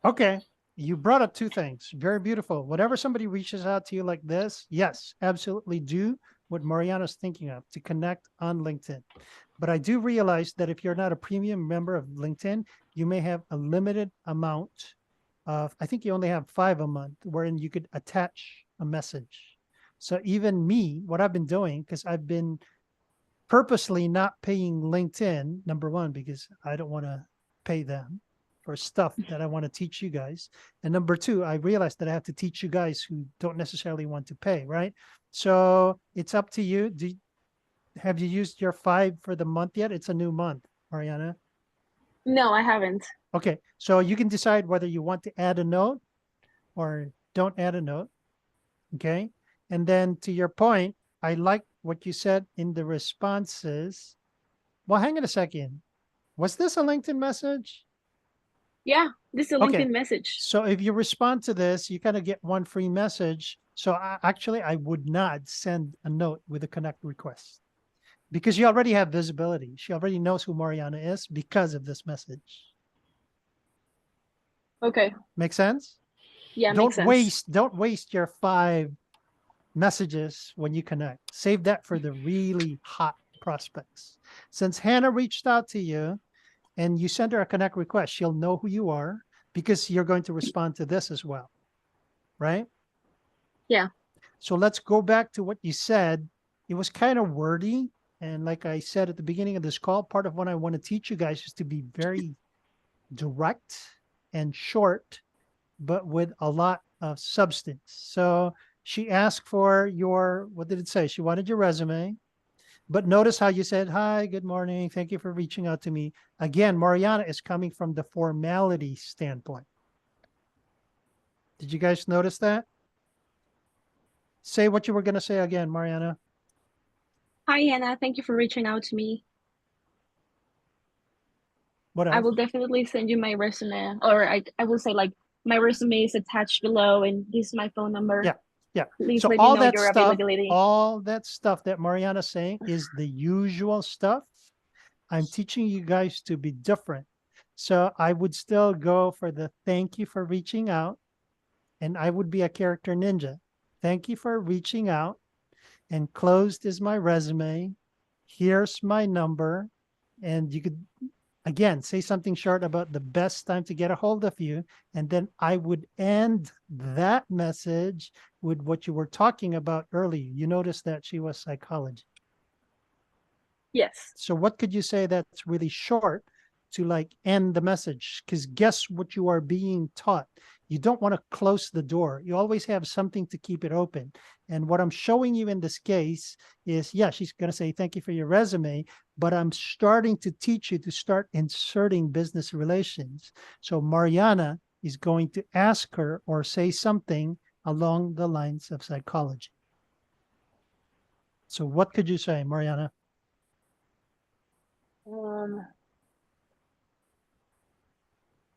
Okay. You brought up two things. Very beautiful. Whenever somebody reaches out to you like this, yes, absolutely do what Mariana's thinking of to connect on LinkedIn. But I do realize that if you're not a premium member of LinkedIn, you may have a limited amount of, I think you only have 5 a month, wherein you could attach a message. So even me, what I've been doing, because I've been purposely not paying LinkedIn, number one, because I don't want to pay them for stuff that I want to teach you guys. And number two, I realized that I have to teach you guys who don't necessarily want to pay, right? So it's up to you. Have you used your 5 for the month yet? It's a new month, Mariana. No, I haven't. Okay, so you can decide whether you want to add a note or don't add a note. Okay, and then to your point, I like what you said in the responses. Well, hang on a second. Was this a LinkedIn message? Yeah, this is a Okay. LinkedIn message. So if you respond to this, you kind of get one free message. So actually, I would not send a note with a connect request because you already have visibility. She already knows who Mariana is because of this message. Okay. Make sense? Yeah, makes sense. Don't waste your 5 messages when you connect. Save that for the really hot prospects. Since Hannah reached out to you and you send her a connect request, she'll know who you are because you're going to respond to this as well, right? Yeah. So let's go back to what you said. It was kind of wordy. And like I said at the beginning of this call, part of what I want to teach you guys is to be very direct and short, but with a lot of substance. So she asked for your, what did it say? She wanted your resume. But notice how you said, hi, good morning. Thank you for reaching out to me. Again, Mariana is coming from the formality standpoint. Did you guys notice that? Say what you were going to say again, Mariana. Hi, Hannah. Thank you for reaching out to me. What I else? will definitely send you my resume, or I will say like my resume is attached below, and this is my phone number. Yeah, yeah. Please So let me all know that your stuff, availability. all that stuff that Mariana's saying is the usual stuff. I'm teaching you guys to be different. So I would still go for the thank you for reaching out. and I would be a character ninja. Thank you for reaching out. Enclosed is my resume. Here's my number. And you could, again, say something short about the best time to get a hold of you. And then I would end that message with what you were talking about earlier. You noticed that she was psychology. Yes. So what could you say that's really short to like end the message? Because guess what you are being taught? You don't want to close the door. You always have something to keep it open. And what I'm showing you in this case is, yeah, she's going to say, thank you for your resume, but I'm starting to teach you to start inserting business relations. So Mariana is going to ask her or say something along the lines of psychology. So what could you say, Mariana?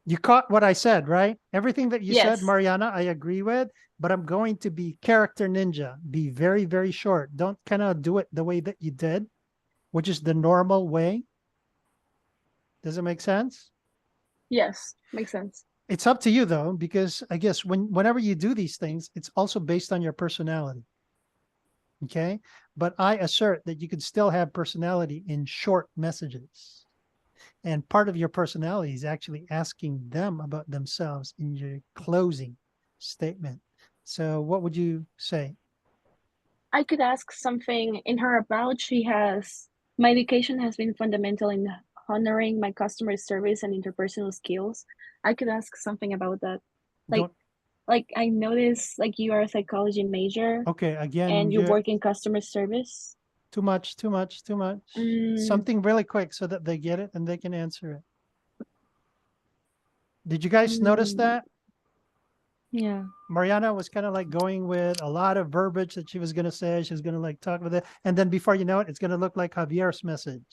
You caught what I said, right? Everything that you said, Yes. Mariana, I agree with, but I'm going to be character ninja. Be very, very short. Don't kind of do it the way that you did, which is the normal way. Does it make sense? Yes. Makes sense. It's up to you though, because I guess whenever you do these things, it's also based on your personality. Okay. But I assert that you could still have personality in short messages. And part of your personality is actually asking them about themselves in your closing statement. So what would you say? I could ask something in her about. My education has been fundamental in honoring my customer service and interpersonal skills. I could ask something about that. Like, Don't, I noticed like you are a psychology major okay, again, and you you're work in customer service. too much. Something really quick so that they get it and they can answer it. Did you guys notice that? Yeah. Mariana was kind of like going with a lot of verbiage that she was going to say. She was going to like talk with it. And then before you know it, it's going to look like Javier's message.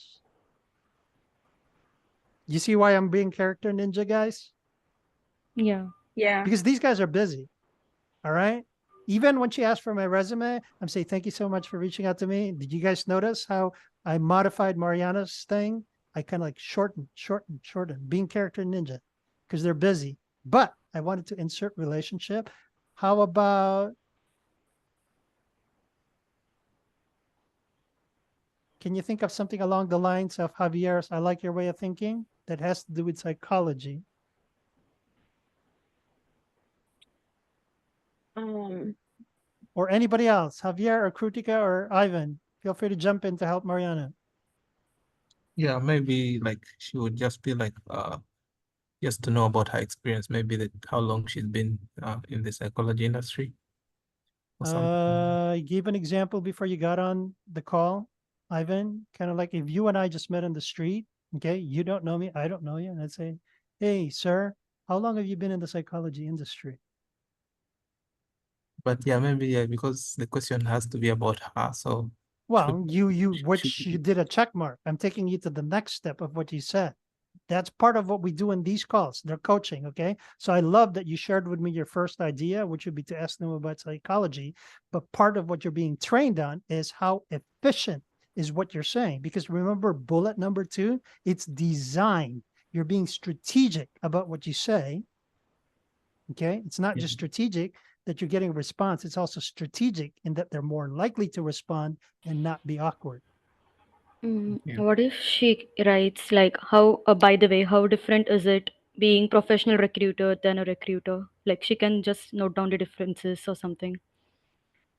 You see why I'm being character ninja, guys? Yeah. Yeah. Because these guys are busy. All right. Even when she asked for my resume, I'm saying, thank you so much for reaching out to me. Did you guys notice how I modified Mariana's thing? I kind of like shortened, being character ninja because they're busy. But I wanted to insert relationship. How about, can you think of something along the lines of Javier's, I like your way of thinking that has to do with psychology? Or anybody else, Javier or Krutika or Ivan, feel free to jump in to help Mariana. Yeah, maybe like she would just be like just to know about her experience, maybe that how long she's been in the psychology industry or something. I gave an example before you got on the call, Ivan, kind of like if you and I just met on the street, okay, you don't know me, I don't know you, and I'd say, hey, sir, how long have you been in the psychology industry? But yeah, maybe yeah, because the question has to be about her. So Well, should which you did a check mark. I'm taking you to the next step of what you said. That's part of what we do in these calls. They're coaching, okay? So I love that you shared with me your first idea, which would be to ask them about psychology. But part of what you're being trained on is how efficient is what you're saying. Because remember, bullet number 2, it's design. You're being strategic about what you say, okay? It's not just strategic that you're getting a response. It's also strategic in that they're more likely to respond and not be awkward. Yeah. What if she writes like, how, by the way, how different is it being professional recruiter than a recruiter? Like she can just note down the differences or something,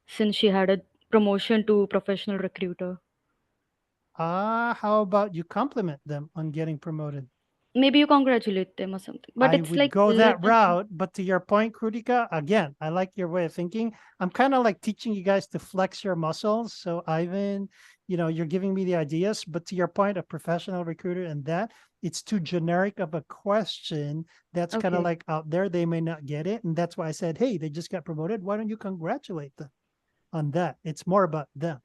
since she had a promotion to professional recruiter. How about you compliment them on getting promoted? Maybe you congratulate them or something. But I it's would like go that little. route, but to your point, Krutika, again, I like your way of thinking. I'm kind of like teaching you guys to flex your muscles. So Ivan, you're giving me the ideas, but to your point, a professional recruiter and that, it's too generic of a question. That's kind of Okay. like out there. They may not get it. And that's why I said, hey, they just got promoted. Why don't you congratulate them on that? It's more about them.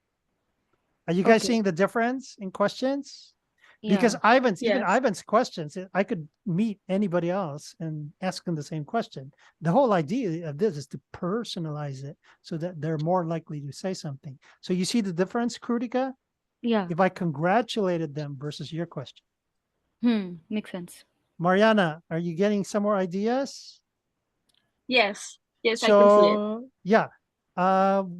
Are you guys Okay. seeing the difference in questions? Yeah. Because even Yes. Ivan's questions, I could meet anybody else and ask them the same question. The whole idea of this is to personalize it so that they're more likely to say something. So you see the difference, Krutika? Yeah. If I congratulated them versus your question. Makes sense. Mariana, are you getting some more ideas? Yes. Yes, I can see it. So yeah,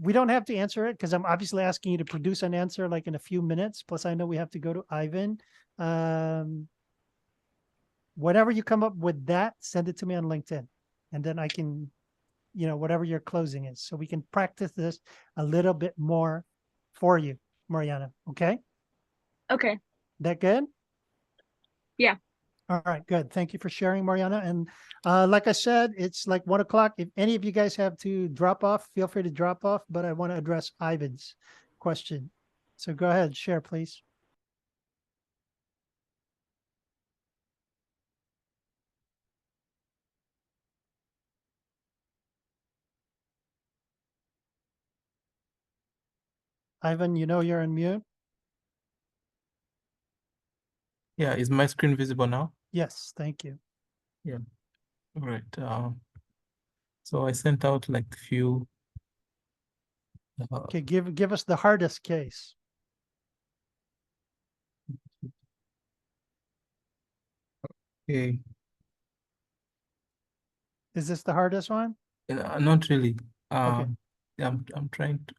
we don't have to answer it because I'm obviously asking you to produce an answer like in a few minutes. Plus, I know we have to go to Ivan. Whatever you come up with that, send it to me on LinkedIn, and then I can, whatever your closing is, so we can practice this a little bit more for you, Mariana. Okay, Okay. that good? Yeah. All right, good. Thank you for sharing, Mariana. And like I said, it's like 1 o'clock. If any of you guys have to drop off, feel free to drop off. But I want to address Ivan's question. So go ahead, share, please. Ivan, you're on mute. Yeah, is my screen visible now? Yes, thank you. Yeah. All right. So I sent out like a few. Okay, give us the hardest case. Okay. Is this the hardest one? Not really. Okay. I'm trying to.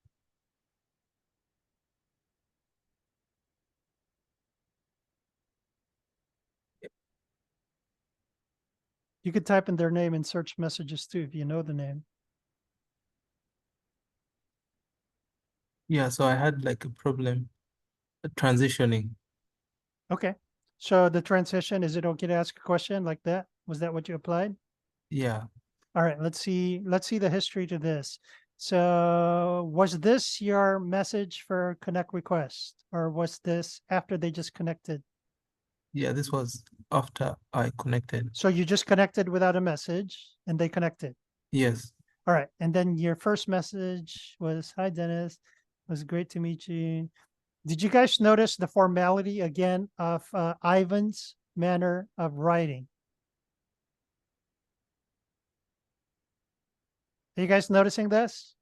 You could type in their name in search messages too, if you know the name. Yeah, so I had like a problem transitioning. Okay. So the transition, is it okay to ask a question like that? Was that what you applied? Yeah. All right, let's see the history to this. So was this your message for connect request, or was this after they just connected? Yeah, this was after I connected. So you just connected without a message and they connected. Yes. All right. And then your first message was, "Hi, Dennis. It was great to meet you." Did you guys notice the formality again of Ivan's manner of writing? Are you guys noticing this?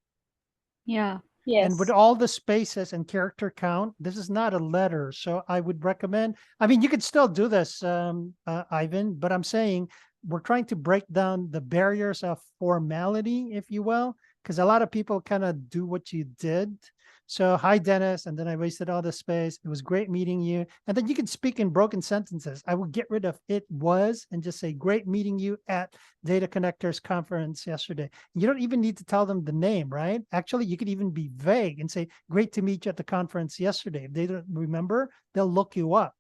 Yeah. And with Yes. all the spaces and character count, this is not a letter. So I would recommend, I mean, you could still do this, Ivan, but I'm saying we're trying to break down the barriers of formality, if you will, because a lot of people kind of do what you did. So, "Hi, Dennis." And then I wasted all the space. "It was great meeting you." And then you can speak in broken sentences. I would get rid of "it was" and just say, "Great meeting you at Data Connectors conference yesterday." You don't even need to tell them the name, right? Actually, you could even be vague and say, "Great to meet you at the conference yesterday." If they don't remember, they'll look you up.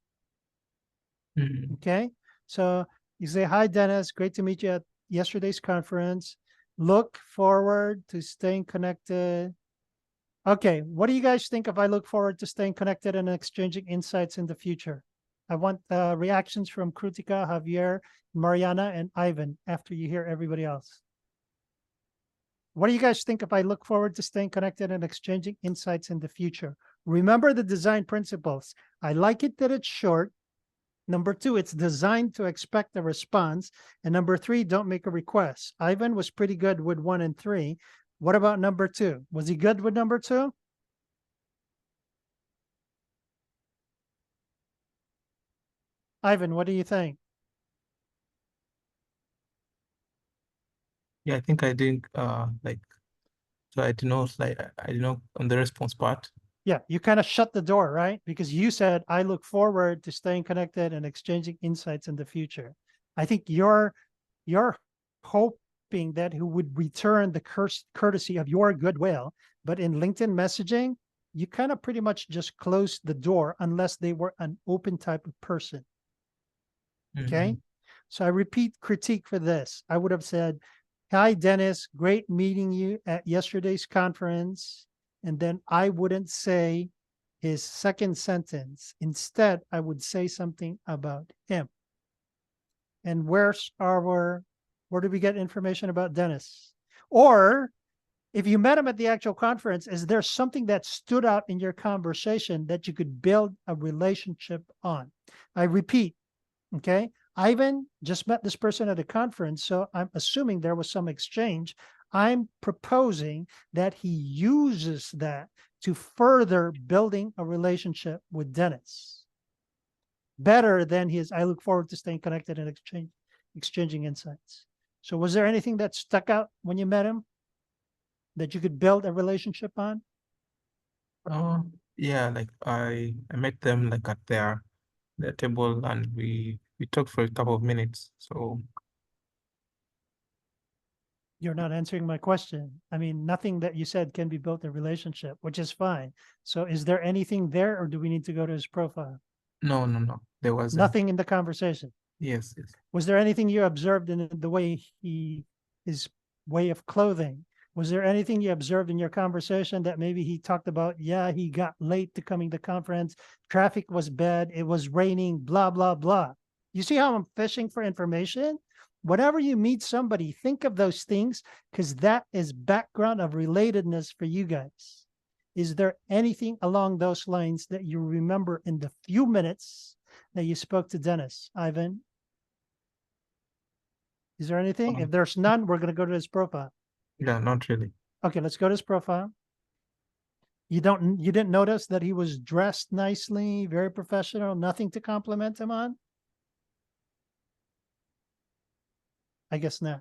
Mhm. Okay. So you say, "Hi, Dennis. Great to meet you at yesterday's conference. Look forward to staying connected." Okay. What do you guys think if I look forward to staying connected and exchanging insights in the future? I want reactions from Krutika, Javier, Mariana, and Ivan after you hear everybody else. What do you guys think if I look forward to staying connected and exchanging insights in the future? Remember the design principles. I like it that it's short. Number two, it's designed to expect a response. And number three, don't make a request. Ivan was pretty good with 1 and 3. What about number two? Was he good with number two? Ivan, what do you think? Yeah, I think I didn't like, so I did not like, I did not on the response part. Yeah, you kind of shut the door, right? Because you said, "I look forward to staying connected and exchanging insights in the future." I think you're hoping that he would return the courtesy of your goodwill, but in LinkedIn messaging, you kind of pretty much just closed the door unless they were an open type of person. Okay. Mhm. So I repeat critique for this. I would have said, "Hi, Dennis, great meeting you at yesterday's conference." And then I wouldn't say his second sentence. Instead, I would say something about him. And where do we get information about Dennis? Or if you met him at the actual conference, is there something that stood out in your conversation that you could build a relationship on? I repeat, okay? Ivan just met this person at a conference, so I'm assuming there was some exchange. I'm proposing that he uses that to further building a relationship with Dennis. Better than his, "I look forward to staying connected and exchanging insights." So was there anything that stuck out when you met him that you could build a relationship on? Yeah, like I met them like at their table, and we talked for a couple of minutes. So You're not answering my question. I mean, nothing that you said can be built in a relationship, which is fine. So is there anything there, or do we need to go to his profile? no, there wasn't. Nothing in the conversation. Yes. Was there anything you observed in the way his way of clothing? Was there anything you observed in your conversation that maybe he talked about? Yeah, he got late to coming to conference. Traffic was bad. It was raining, blah, blah, blah. You see how I'm fishing for information? Whenever you meet somebody, think of those things, because that is background of relatedness for you guys. Is there anything along those lines that you remember in the few minutes that you spoke to Dennis, Ivan? Is there anything? If there's none, we're going to go to his profile. Yeah, not really. Okay, let's go to his profile. You didn't notice that he was dressed nicely, very professional, nothing to compliment him on? I guess not.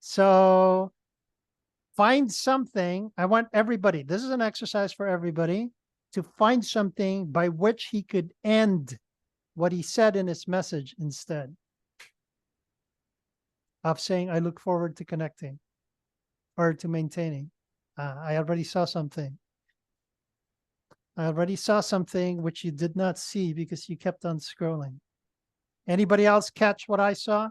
So find something. I want everybody, this is an exercise for everybody, to find something by which he could end what he said in his message instead of saying, I look forward to connecting or to maintaining. I already saw something. I already saw something which you did not see because you kept on scrolling. Anybody else catch what I saw?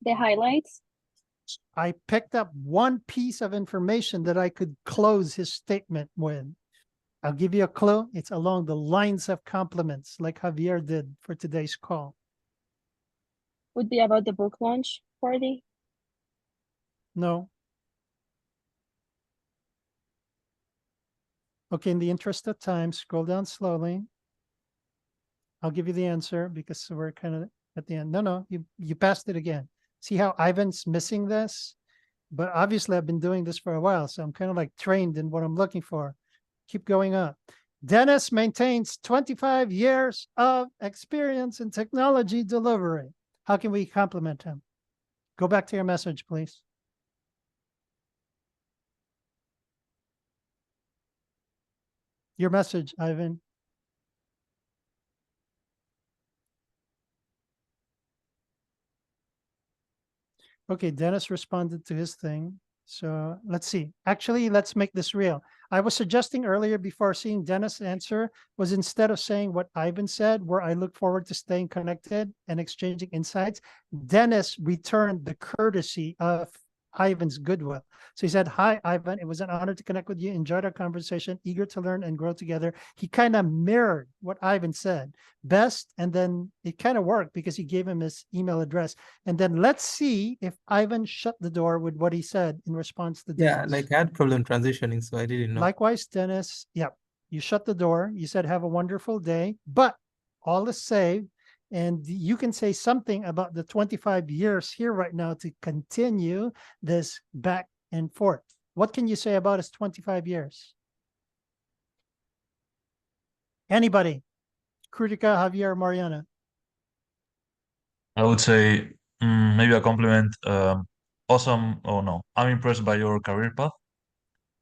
The highlights. I picked up one piece of information that I could close his statement with. I'll give you a clue. It's along the lines of compliments, like Javier did for today's call. Would be about the book launch party. No. Okay, in the interest of time, scroll down slowly. I'll give you the answer because we're kind of at the end. No, you passed it again. See how Ivan's missing this? But obviously I've been doing this for a while, so I'm kind of like trained in what I'm looking for. Keep going up. Dennis maintains 25 years of experience in technology delivery. How can we compliment him? Go back to your message, please. Your message, Ivan. Okay, Dennis responded to his thing. So let's see. Actually, let's make this real. I was suggesting earlier before seeing Dennis answer was instead of saying what Ivan said, where I look forward to staying connected and exchanging insights, Dennis returned the courtesy of Ivan's goodwill. So he said, hi, Ivan. It was an honor to connect with you. Enjoyed our conversation. Eager to learn and grow together. He kind of mirrored what Ivan said best. And then it kind of worked because he gave him his email address. And then let's see if Ivan shut the door with what he said in response to Dennis. Yeah, like I had problem transitioning, so I didn't know. Likewise, Dennis. Yep. You shut the door. You said, have a wonderful day, but all is saved. And you can say something about the 25 years here right now to continue this back and forth. What can you say about his 25 years? Anybody? Kritika, Javier, Mariana. I would say maybe a compliment. Awesome. Oh no, I'm impressed by your career path.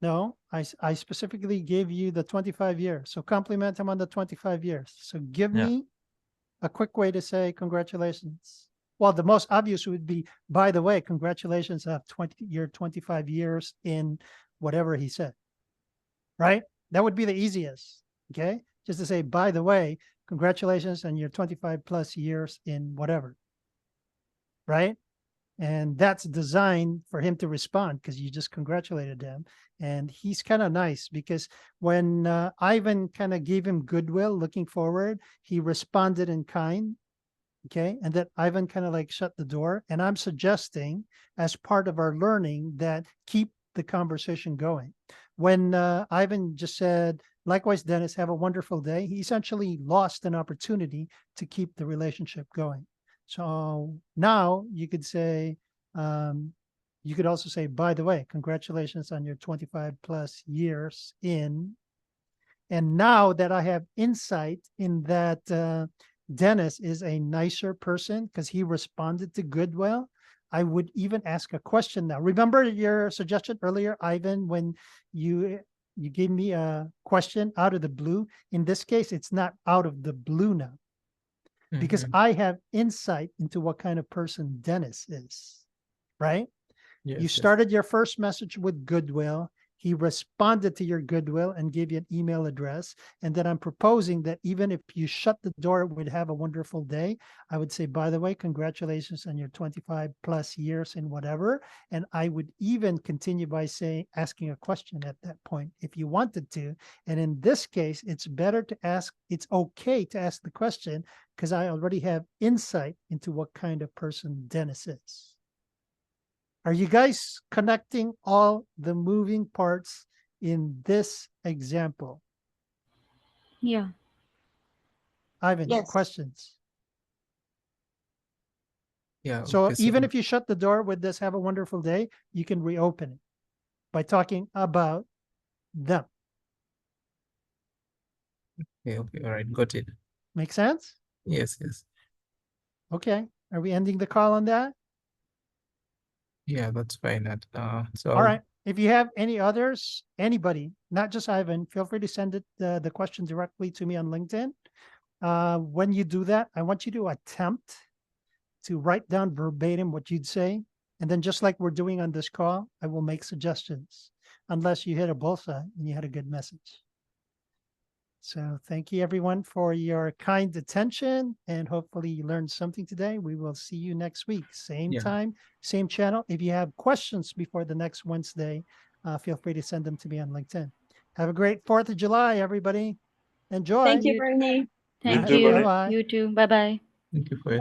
No, I specifically gave you the 25 years. So compliment him on the 25 years. So give me a quick way to say congratulations. Well, the most obvious would be, by the way, congratulations on 25 years in whatever he said, right? That would be the easiest, okay? Just to say, by the way, congratulations on your 25 plus years in whatever, right? And that's designed for him to respond because you just congratulated him. And he's kind of nice because when Ivan kind of gave him goodwill looking forward, he responded in kind. Okay. And that Ivan kind of like shut the door. And I'm suggesting as part of our learning that keep the conversation going. When Ivan just said, likewise, Dennis, have a wonderful day, he essentially lost an opportunity to keep the relationship going. So now you could say, you could also say, by the way, congratulations on your 25 plus years in, And now that I have insight in that Dennis is a nicer person because he responded to Goodwill, I would even ask a question now. Remember your suggestion earlier, Ivan, when you gave me a question out of the blue? In this case, it's not out of the blue now because Mhm. I have insight into what kind of person Dennis is, right? Yes, You yes. started your first message with Goodwill. He responded to your Goodwill and gave you an email address. And then I'm proposing that even if you shut the door, would have a wonderful day. I would say, by the way, congratulations on your 25 plus years in whatever. And I would even continue by saying, asking a question at that point if you wanted to. And in this case, it's better to ask, it's okay to ask the question because I already have insight into what kind of person Dennis is. Are you guys connecting all the moving parts in this example? Yeah. Ivan, Yes. questions? Yeah. So Okay. even if you shut the door with this, have a wonderful day, you can reopen it by talking about them. Okay. All right. Got it. Make sense? Yes. Yes. Okay. Are we ending the call on that? Yeah, that's fine. So All right. If you have any others, anybody, not just Ivan, feel free to send the question directly to me on LinkedIn. When you do that, I want you to attempt to write down verbatim what you'd say. And then just like we're doing on this call, I will make suggestions unless you hit a bullseye and you had a good message. So thank you everyone for your kind attention and hopefully you learned something today. We will see you next week, same Yeah. time, same channel. If you have questions before the next Wednesday, feel free to send them to me on LinkedIn. Have a great 4th of July, everybody. Enjoy. Thank you, Bernie. Thank too, you. Bernie. Bye-bye. You too. Bye bye. Thank you for your